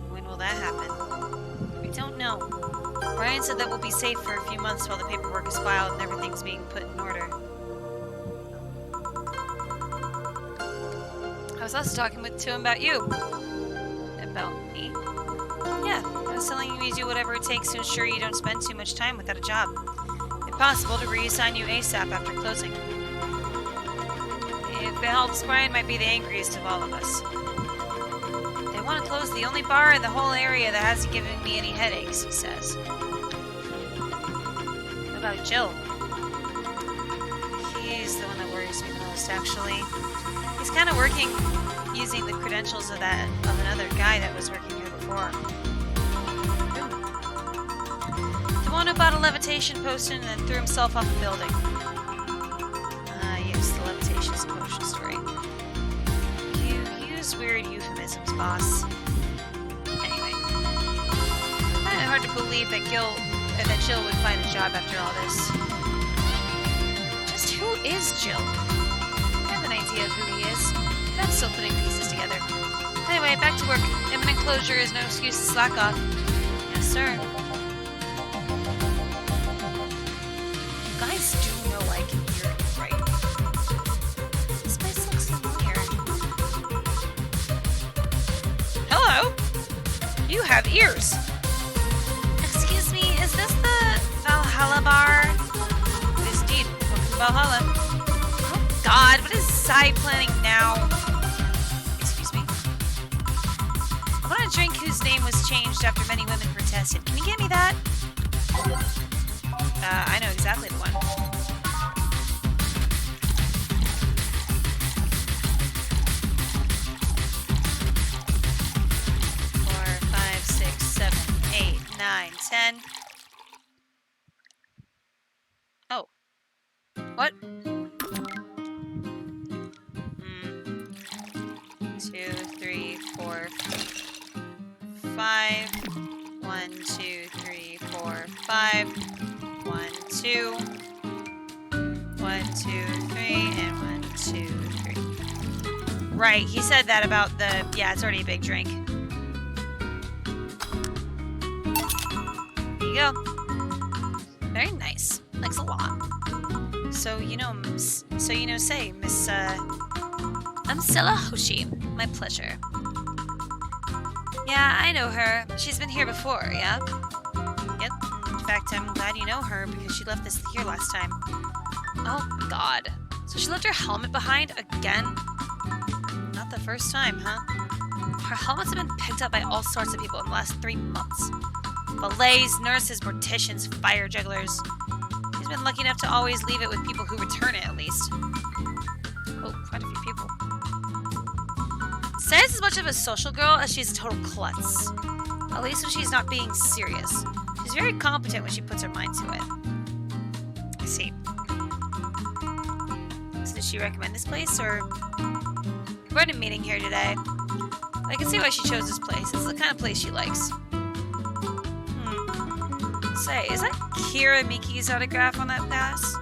When will that happen? We don't know. Brian said that we'll be safe for a few months while the paperwork is filed and everything's being put in order. I was also talking to him about you. About me? Yeah, I was telling you to do whatever it takes to ensure you don't spend too much time without a job. If possible, to reassign you ASAP after closing. If it helps, Brian might be the angriest of all of us. They want to close the only bar in the whole area that hasn't given me any headaches, he says. What about Jill? He's the one that worries me the most, actually. He's kind of working using the credentials of another guy that was working here before. The one who bought a levitation potion and then threw himself off a building. Yes, the levitation potion story. You use weird euphemisms, boss. Anyway, I find it hard to believe that Jill would find a job after all this. Just who is Jill? I have an idea of who he is, but I'm still putting pieces together. Anyway, back to work. Imminent closure is no excuse to slack off. Yes, sir. You guys do know I can hear you, right? This place looks familiar. Hello? You have ears. Excuse me, is this the Valhalla bar? It is indeed. Welcome to Valhalla. Oh God, what is side planning now? Excuse me. I want a drink whose name was changed after many women protested. Can you get me that? I know exactly the one. Four, 5, 6, 7, 8, 9, 10. Oh. What? 2, 3, 4, 5. 1, 2, 3, 4, 5. 1, 2. 1, 2, 3, and 1, 2, 3. Right, he said that about the... Yeah, it's already a big drink. There you go. Very nice. Thanks a lot. So, say, Miss, I'm Stella Hoshi. My pleasure. Yeah, I know her. She's been here before, yeah? Yep. In fact, I'm glad you know her because she left this here last time. Oh, God. So she left her helmet behind again? Not the first time, huh? Her helmets have been picked up by all sorts of people in the last 3 months. Valets, nurses, morticians, fire jugglers. She's been lucky enough to always leave it with people who return it, at least. Oh, quite a few people. Say's as much of a social girl as she's a total klutz. At least when she's not being serious. She's very competent when she puts her mind to it. I see. So did she recommend this place, or... We're in a meeting here today. I can see why she chose this place. It's the kind of place she likes. Say, is that Kira Miki's autograph on that pass?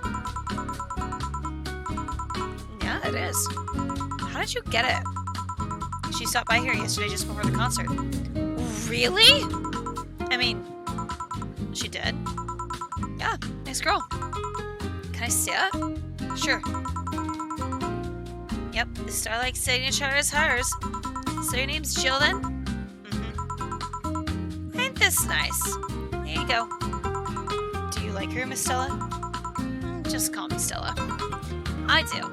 Yeah, it is. How did you get it? She stopped by here yesterday just before the concert. Really? I mean, she did. Yeah, nice girl. Can I see it? Sure. Yep, the Starlight signature is hers. So your name's Jill then? Mm-hmm. Ain't this nice? There you go. Do you like her, Miss Stella? Just call me Stella. I do.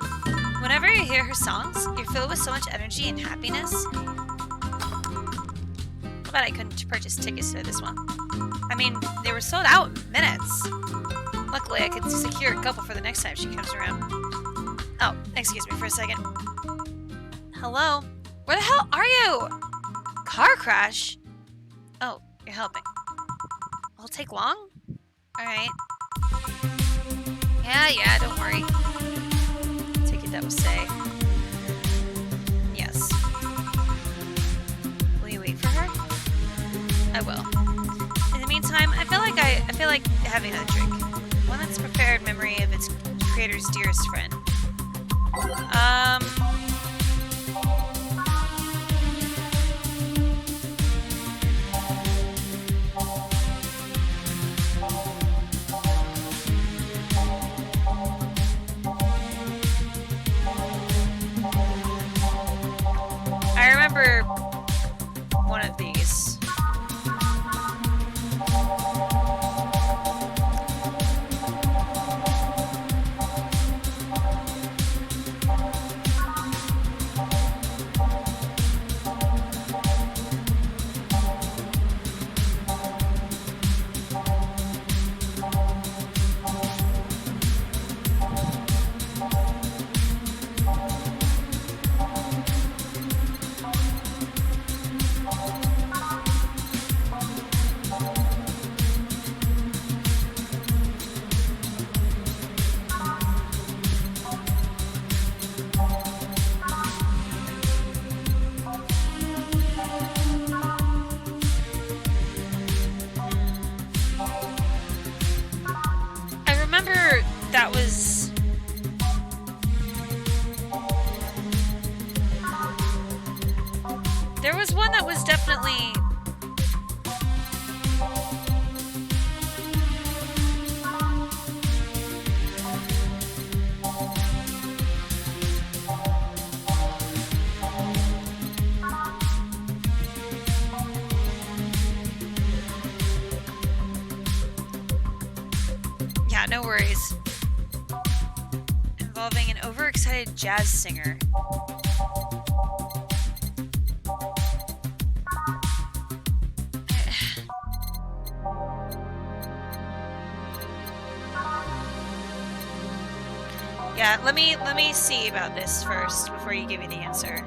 Whenever you hear her songs, you're filled with so much energy and happiness. I bet I couldn't purchase tickets to this one. I mean, they were sold out in minutes. Luckily, I could secure a couple for the next time she comes around. Oh, excuse me for a second. Hello? Where the hell are you? Car crash? Oh, you're helping. It'll take long? Alright. Yeah, don't worry. Take it that was say. Yes. Will you wait for her? I will. In the meantime, I feel like having a drink. One that's prepared memory of its creator's dearest friend. I remember one of these. That was... There was one that was definitely... Yeah, no worries. Involving an overexcited jazz singer. Yeah, let me see about this first before you give me the answer.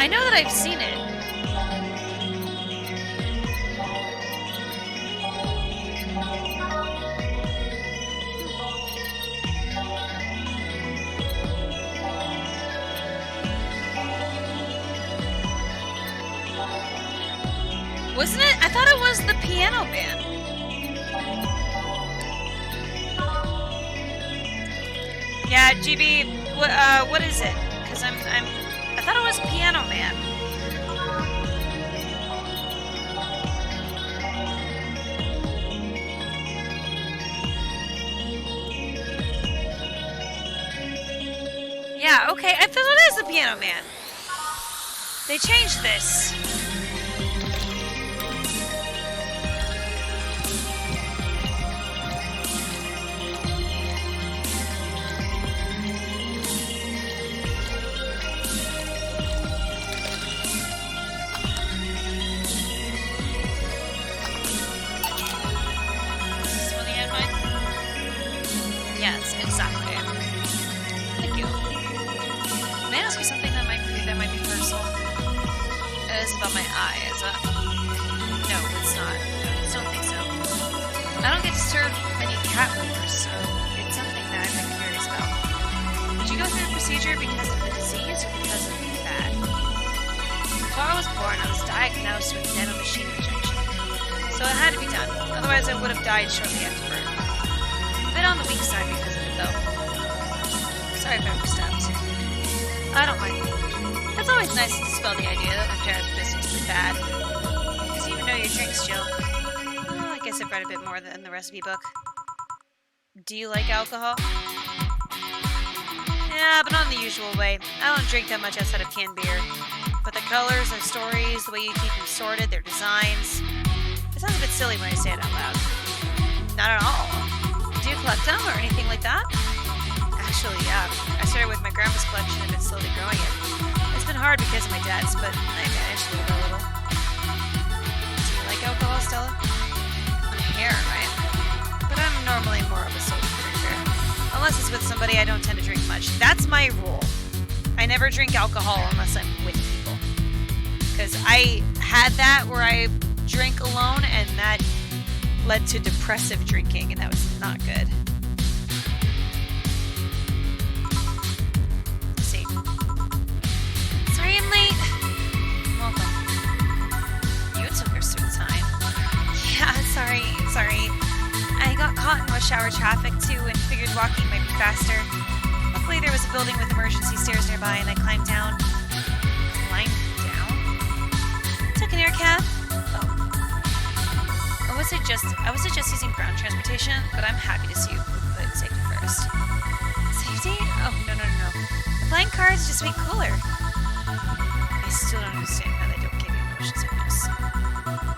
I know that I've seen it. Wasn't it? I thought it was the Piano Man. Yeah, GB, what is it? Because I thought it was Piano Man. Yeah, okay, I thought it is the Piano Man. They changed this. Yes, exactly. Thank you. May I ask you something that might be personal? It is about my eye, is it? No, it's not. No, I don't think so. I don't get to serve many cat owners, so it's something that I've been curious about. Did you go through the procedure because of the disease or because of the bad? Before I was born, I was diagnosed with nanomachine rejection. So it had to be done. Otherwise, I would have died shortly after birth. A bit on the weak side because of it, though. Sorry if I overstepped. I don't mind. It's always nice to dispel the idea that my parents' business is bad. Because you even know your drinks, Jill. Well, I guess I've read a bit more than the recipe book. Do you like alcohol? Yeah, but not in the usual way. I don't drink that much outside of canned beer. But the colors, their stories, the way you keep them sorted, their designs... It sounds a bit silly when I say it out loud. Not at all. Do you collect them or anything like that? Actually, yeah. I started with my grandma's collection and been slowly growing it. It's been hard because of my dad's, but I managed to live a little. Do you like alcohol, Stella? I'm here, right? But I'm normally more of a social drinker. Unless it's with somebody, I don't tend to drink much. That's my rule. I never drink alcohol unless I'm with people. Because I had that where I drank alone, and that led to depressive drinking, and that was not good. Let's see. Sorry I'm late. Welcome. You took your sweet time. Yeah, sorry. I got caught in rush hour traffic too and figured walking might be faster. Luckily there was a building with emergency stairs nearby and I climbed down. Took an air cab. I was just using ground transportation, but I'm happy to see you put safety first. Safety? Oh, no. The flying cars just make cooler. I still don't understand how they don't give you motion sickness.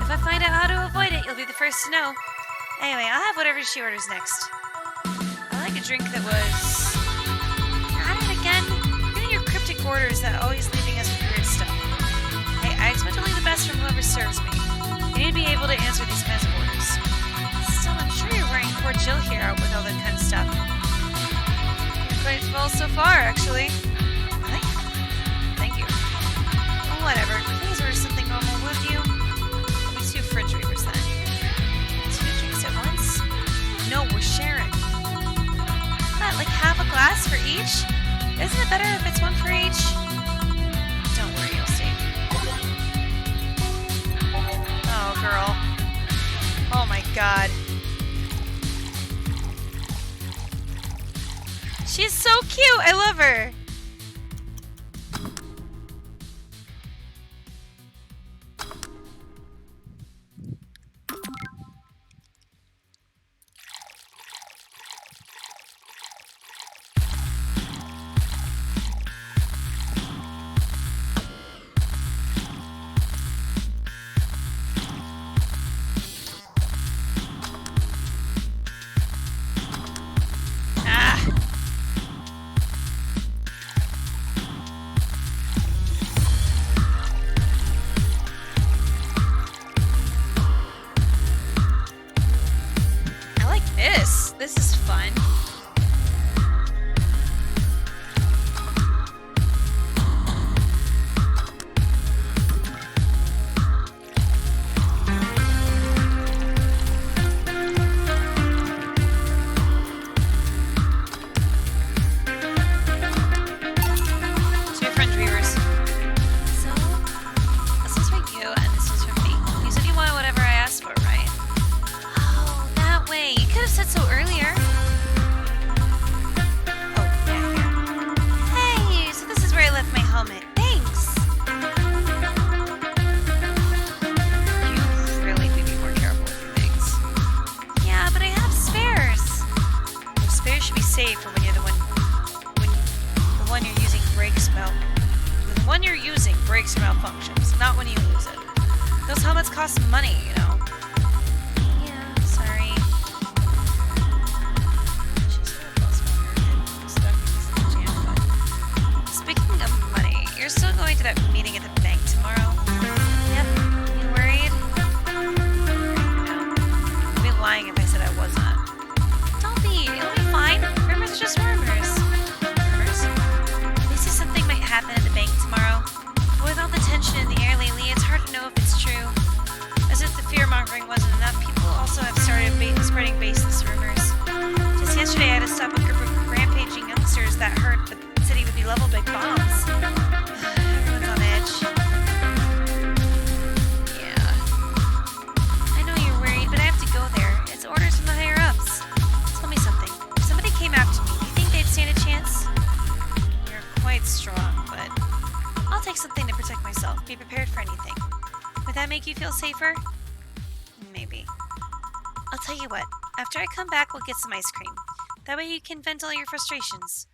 If I find out how to avoid it, you'll be the first to know. Anyway, I'll have whatever she orders next. I like a drink that was... You're at it again? You're in your cryptic orders that always leaving us with weird stuff. Hey, I expect only the best from whoever serves me. You need to be able to answer these kinds of orders. Still, I'm sure you're wearing poor Jill here with all that kind of stuff. You're quite well so far, actually. Really? Thank you. Oh, whatever. Please order something normal, would you? I'll be 2 refrigerators then. 2 drinks at once? No, we're sharing. What, like half a glass for each? Isn't it better if it's one for each? Don't worry, you'll see. Oh, girl. Oh my god. She's so cute! I love her! let's cost some money, you know. Yeah, sorry. She's got a plus 100. Stuck because of the jam button. Speaking of money, you're still going to that meeting at the bank tomorrow? Yep. You worried? No. I'd be lying if I said I was not. Don't be. It'll be fine. Rumors are just rumors. Rumors? They say something might happen at the bank tomorrow. But with all the tension in the air lately, it's hard to know if it's true. As if the fear-mongering wasn't enough, people also have started spreading baseless rumors. Just yesterday, I had to stop a group of rampaging youngsters that heard the city would be leveled by bombs. Everyone's on edge. Yeah. I know you're worried, but I have to go there. It's orders from the higher-ups. Tell me something. If somebody came after me, do you think they'd stand a chance? You're quite strong, but I'll take something to protect myself. Be prepared for anything. Would that make you feel safer? Maybe. I'll tell you what. After I come back, we'll get some ice cream. That way you can vent all your frustrations.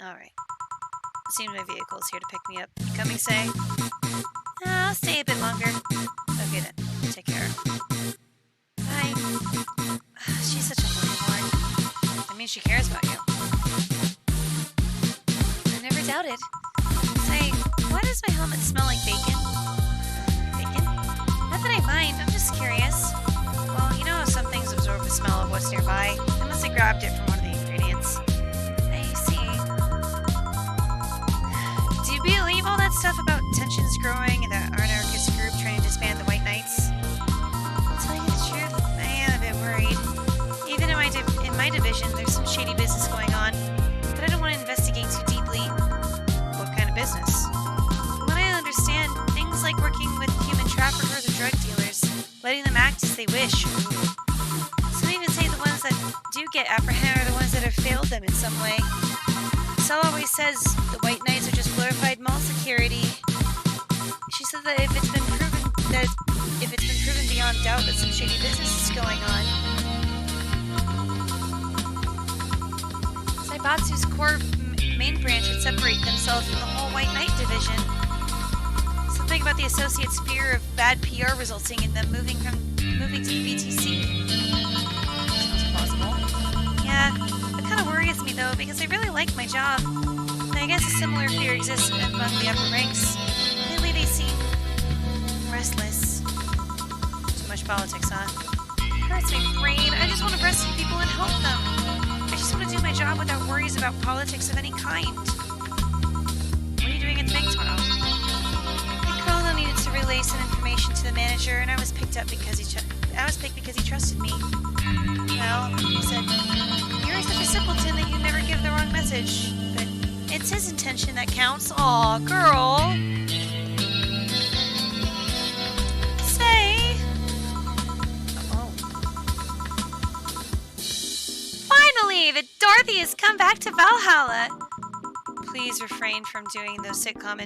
Alright. It seems my vehicle's here to pick me up. You coming, Say? I'll stay a bit longer. Okay then. Take care. Bye. She's such a horn. That means she cares about you. I never doubted. Say, why does my helmet smell like bacon? Bacon? Not that I mind, I'm just curious. Well, you know how some things absorb the smell of what's nearby. I must have grabbed it from one of the ingredients. I see. Do you believe all that stuff about tensions growing and that our anarchist group trying to disband the White Knights? I'll tell you the truth, I am a bit worried. Even in my division, there's some shady business going on, but I don't want to investigate too deeply. What kind of business? From what I understand, things like working with human traffickers or drug dealers, letting them act as they wish. Some even say the ones that do get apprehended are the ones that have failed them in some way. Sal always says the White Knights are just glorified mall security. She said that if it's been proven beyond doubt that some shady business is going on. Saibatsu's core main branch would separate themselves from the whole White Knight division. Something about the Associates' fear of bad PR resulting in them moving to the BTC. Sounds plausible. Yeah, it kind of worries me though, because I really like my job. And I guess a similar fear exists among the upper ranks. Lately they seem restless. Too much politics, huh? Hurts my brain. I just want to rescue people and help them. I just want to do my job without worries about politics of any kind. What are you doing at the bank tomorrow? Carlo needed to relay some information to the manager, and I was picked because he trusted me. Well, he said, "You're such a simpleton that you never give the wrong message." But it's his intention that counts. Aw, girl. Say. Oh. Finally, the Dorothy has come back to Valhalla. Please refrain from doing those sitcom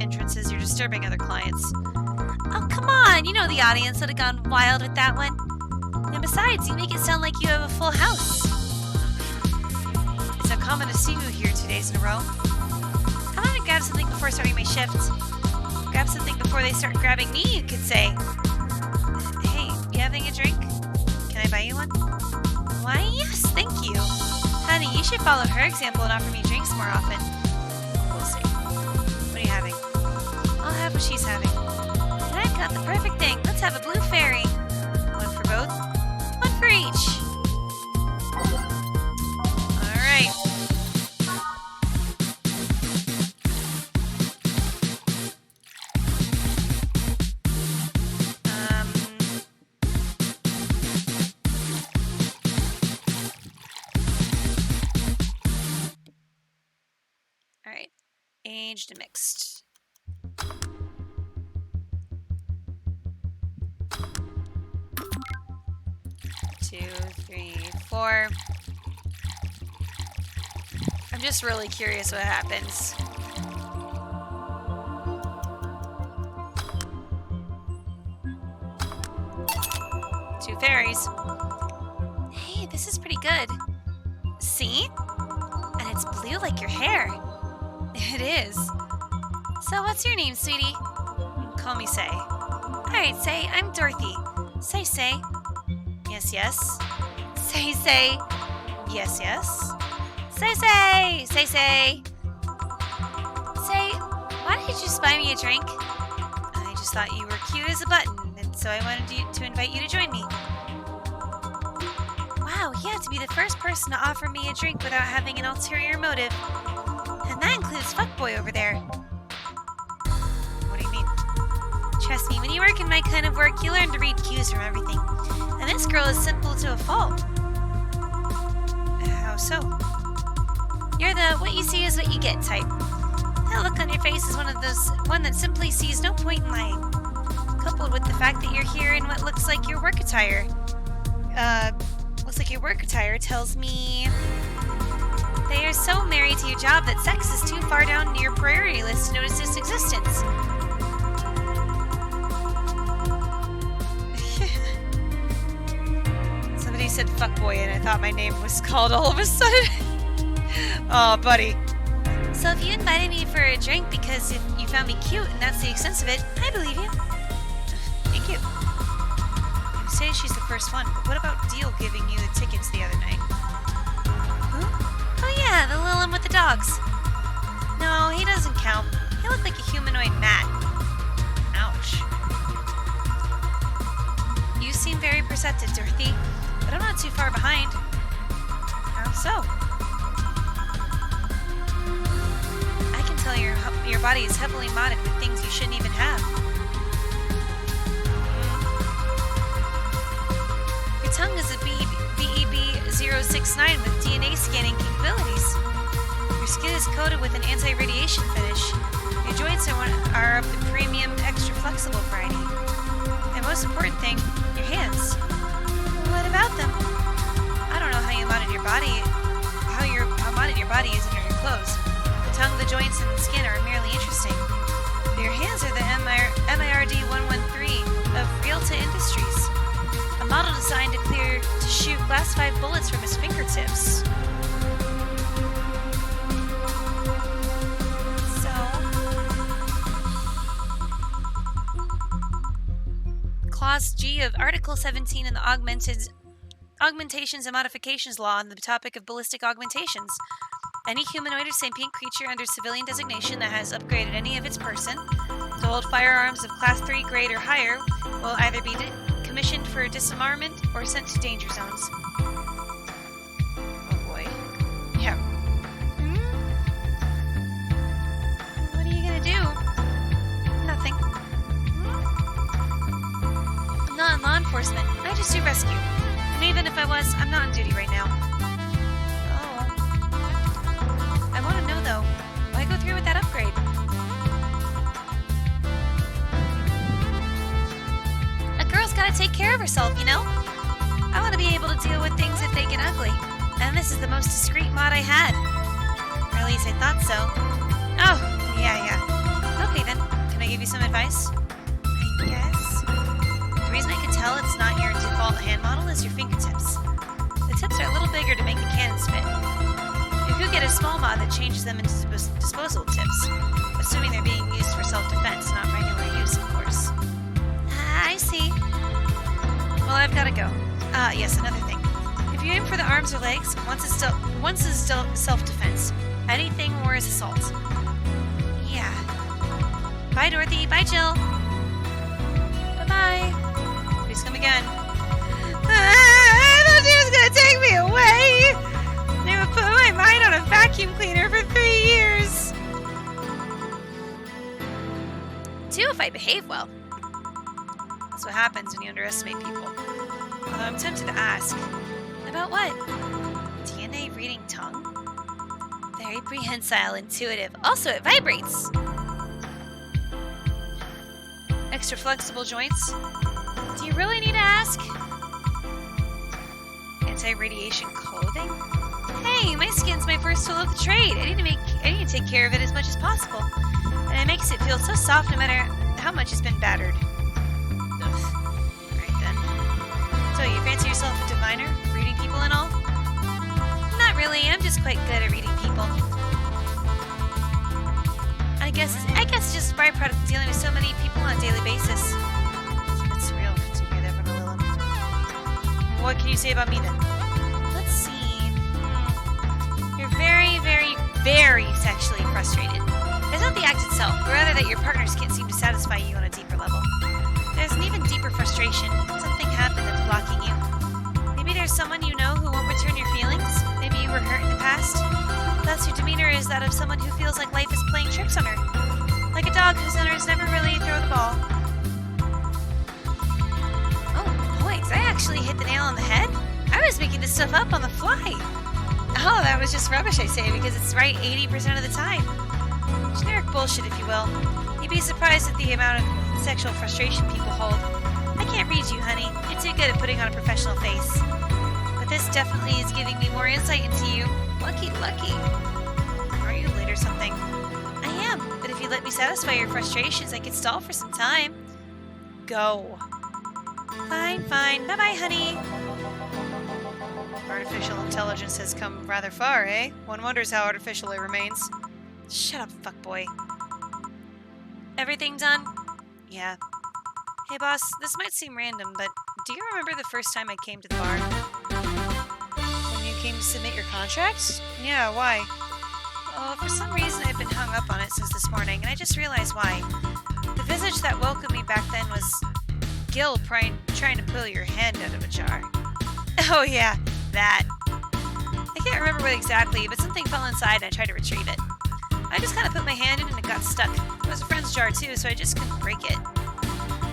entrances. You're disturbing other clients. Oh, come on. You know the audience would have gone wild with that one. And besides, you make it sound like you have a full house. It's uncommon to see you here 2 days in a row. Come on and grab something before starting my shift. Grab something before they start grabbing me, you could say. Hey, you having a drink? Can I buy you one? Why, yes, thank you. Honey, you should follow her example and offer me drinks more often. We'll see. What are you having? I'll have what she's having. And I've got the perfect thing. Let's have a blue fairy. One for both. One for each. Alright. Alright. Aged and mixed. 2, 3, 4. I'm just really curious what happens. Two fairies. Hey, this is pretty good. See? And it's blue like your hair. It is. So what's your name, sweetie? Call me Say. Alright, say, I'm Dorothy. Say. Yes, yes. Say. Yes, yes. Say. Say, why did you buy me a drink? I just thought you were cute as a button, and so I wanted to invite you to join me. Wow, he had to be the first person to offer me a drink without having an ulterior motive. And that includes fuckboy over there. What do you mean? Trust me, when you work in my kind of work, you learn to read cues from everything. And this girl is simple to a fault. How so? You're the what you see is what you get type. That look on your face is one that simply sees no point in lying. Coupled with the fact that you're here in what looks like your work attire. Tells me that you're so married to your job that sex is too far down your priority list to notice its existence. Somebody said fuckboy and I thought my name was called all of a sudden. Oh, buddy. So if you invited me for a drink because if you found me cute and that's the extent of it, I believe you. Thank you. You say she's the first one, but what about Deal giving you the tickets the other night? Who? Oh yeah, the little one with the dogs. No, he doesn't count. He looked like a humanoid mat. Ouch. You seem very perceptive, Dorothy, but I'm not too far behind. How so? I can tell your body is heavily modded with things you shouldn't even have. Your tongue is a VA-11 with DNA scanning capabilities. Your skin is coated with an anti-radiation finish. Your joints are of the premium extra flexible variety. And most important thing, your hands. What about them? I don't know how you modded your body, how modded your body is under your clothes. The tongue, the joints, and the skin are merely interesting. But your hands are the MIRD-113 of Realta Industries. A model designed to shoot classified bullets from his fingertips. So, Clause G of Article 17 in the Augmentations and Modifications Law on the topic of ballistic augmentations. Any humanoid or sapient creature under civilian designation that has upgraded any of its person to hold firearms of Class 3 grade or higher will either be commissioned for disarmament or sent to danger zones. Oh boy. Yeah. What are you gonna do? Nothing. I'm not in law enforcement. I just do rescue. And even if I was, I'm not on duty right now. Oh. I want to know though, why go through with that upgrade? Gotta take care of herself, you know? I want to be able to deal with things if they get ugly. And this is the most discreet mod I had. Or at least I thought so. Oh, yeah. Okay then, can I give you some advice? I guess. The reason I can tell it's not your default hand model is your fingertips. The tips are a little bigger to make the cannons fit. You could get a small mod that changes them into disposable tips, assuming they're being used for self-defense, not regular use, of course. I see. Well, I've got to go. Yes, another thing. If you aim for the arms or legs, once is still self-defense. Anything more is assault. Yeah. Bye, Dorothy. Bye, Jill. Bye-bye. Please come again. I thought she was going to take me away. Never put my mind on a vacuum cleaner for 3 years. 2 if I behave well. That's what happens when you underestimate people. Although I'm tempted to ask, about what? DNA reading tongue? Very prehensile, intuitive. Also, it vibrates. Extra flexible joints? Do you really need to ask? Anti-radiation clothing? Hey, my skin's my first tool of the trade. I need to take care of it as much as possible. And it makes it feel so soft no matter how much it's been battered. So, you fancy yourself a diviner? Reading people and all? Not really, I'm just quite good at reading people. I guess it's just a byproduct of dealing with so many people on a daily basis. what can you say about me then? Let's see. You're very, very, very sexually frustrated. It's not the act itself, but rather that your partners can't seem to satisfy you on a deeper level. There's an even deeper frustration. Something happened that's blocking you. Maybe there's someone you know who won't return your feelings. Maybe you were hurt in the past. Thus, your demeanor is that of someone who feels like life is playing tricks on her. Like a dog whose owners never really throw the ball. Oh, points. I actually hit the nail on the head. I was making this stuff up on the fly. Oh, that was just rubbish, I say, because it's right 80% of the time. Generic bullshit, if you will. You'd be surprised at the amount of sexual frustration people hold. I can't read you, honey. You're too good at putting on a professional face. But this definitely is giving me more insight into you. Lucky. Are you late or something? I am, but if you let me satisfy your frustrations, I could stall for some time. Go. Fine. Bye-bye, honey. Artificial intelligence has come rather far, eh? One wonders how artificial it remains. Shut up, fuckboy. Everything done? Yeah. Hey, boss, this might seem random, but do you remember the first time I came to the bar? When you came to submit your contract? Yeah, why? Oh, for some reason I've been hung up on it since this morning, and I just realized why. The visage that welcomed me back then was Gil trying to pull your hand out of a jar. Oh yeah, that. I can't remember what exactly, but something fell inside and I tried to retrieve it. I just kind of put my hand in and it got stuck. It was a friend's jar too, so I just couldn't break it.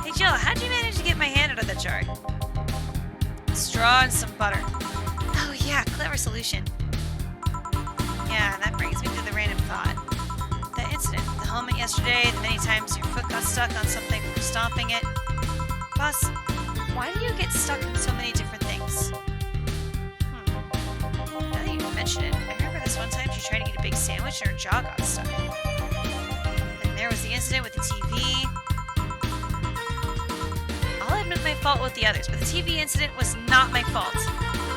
Hey Jill, how'd you manage to get my hand out of that jar? Straw and some butter. Oh yeah, clever solution. Yeah, that brings me to the random thought. That incident, the helmet yesterday, the many times your foot got stuck on something from stomping it. Boss, why do you get stuck in so many different things? Now that you mention it, I remember this one time she tried to get a big sandwich and her jaw got stuck. And there was the incident with the TV. I'll admit my fault with the others, but the TV incident was not my fault.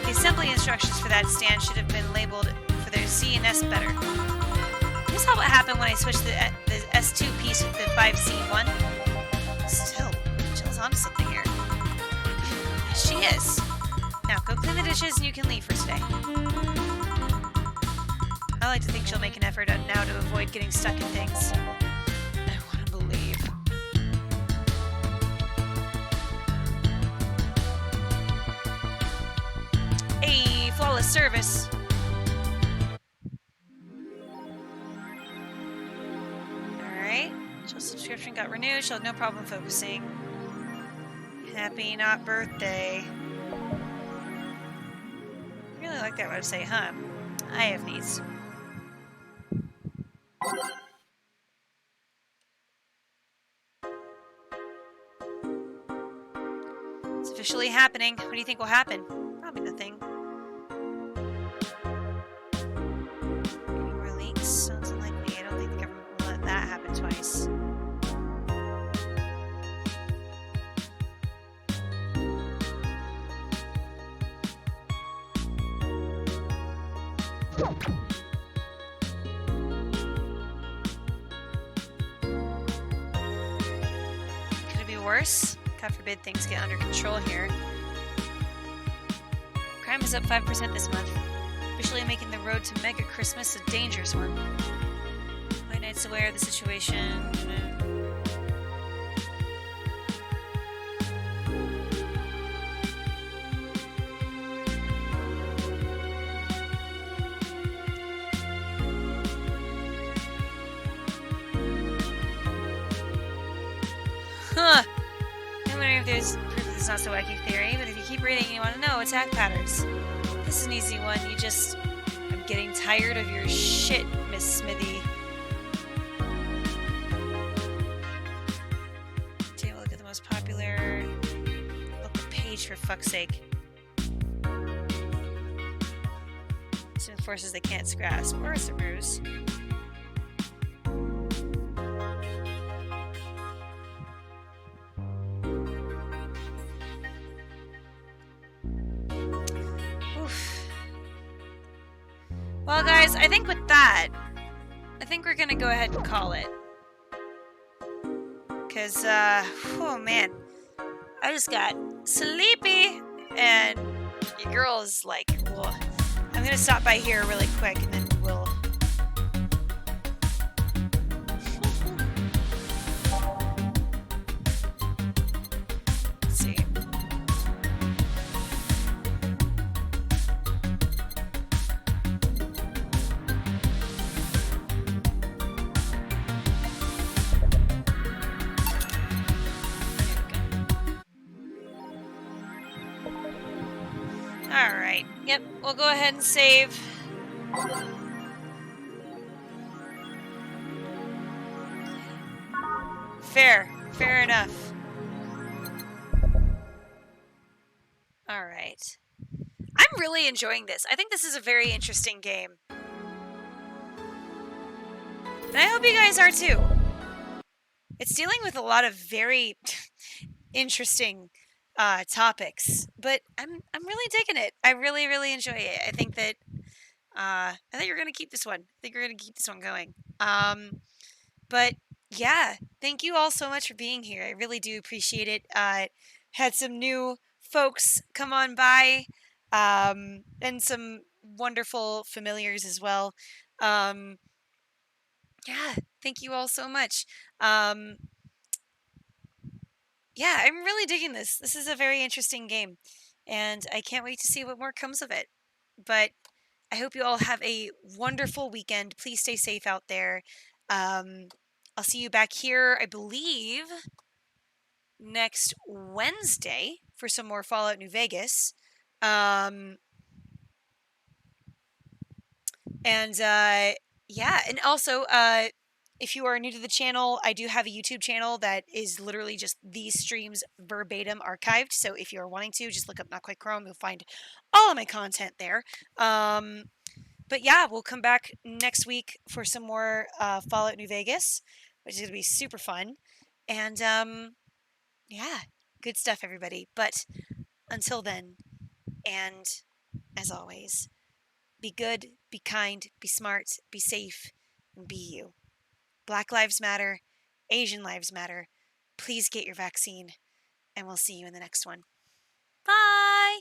The assembly instructions for that stand should have been labeled for their C and S better. You saw what happened when I switched the S2 piece with the 5C1? Still, Jill's onto something here. She is. Now, go clean the dishes and you can leave for today. I like to think she'll make an effort now to avoid getting stuck in things. I want to believe. Hey, flawless service. Alright. Jill's subscription got renewed. She'll have no problem focusing. Happy not birthday. Really like that website, huh? I have needs. It's officially happening. What do you think will happen? Probably nothing. Any more leaks? Sounds unlikely. I don't think the government will let that happen twice. Could it be worse? God forbid things get under control here. Crime is up 5% this month, officially making the road to Mega Christmas a dangerous one. White Knight's aware of the situation. Huh! I'm wondering if there's proof that it's not so wacky theory, but if you keep reading and you want to know, attack patterns. This is an easy one. You just... I'm getting tired of your shit, Miss Smithy. Take a look at the most popular local page, for fuck's sake. Some forces they can't grasp, or it's a ruse. Well, guys, I think with that, I think we're gonna go ahead and call it. Because, oh man, I just got sleepy, and Your girl is like, well, I'm gonna stop by here really quick, and then we'll. Let's see. All right. Yep. We'll go ahead and save. Fair enough. All right. I'm really enjoying this. I think this is a very interesting game. And I hope you guys are too. It's dealing with a lot of very interesting topics, but I'm really digging it. I really enjoy it. I think you're gonna keep this one. I think you're gonna keep this one going. But yeah, thank you all so much for being here. I really do appreciate it. Had some new folks come on by, and some wonderful familiars as well. Yeah, thank you all so much. Yeah, I'm really digging this. This is a very interesting game, and I can't wait to see what more comes of it. But I hope you all have a wonderful weekend. Please stay safe out there. I'll see you back here, I believe, next Wednesday for some more Fallout New Vegas. Yeah, and also, if you are new to the channel, I do have a YouTube channel that is literally just these streams verbatim archived. So if you're wanting to, just look up NotQuiteChrome. You'll find all of my content there. But yeah, we'll come back next week for some more Fallout New Vegas, which is going to be super fun. And yeah, good stuff, everybody. But until then, and as always, be good, be kind, be smart, be safe, and be you. Black Lives Matter, Asian Lives Matter. Please get your vaccine, and we'll see you in the next one. Bye!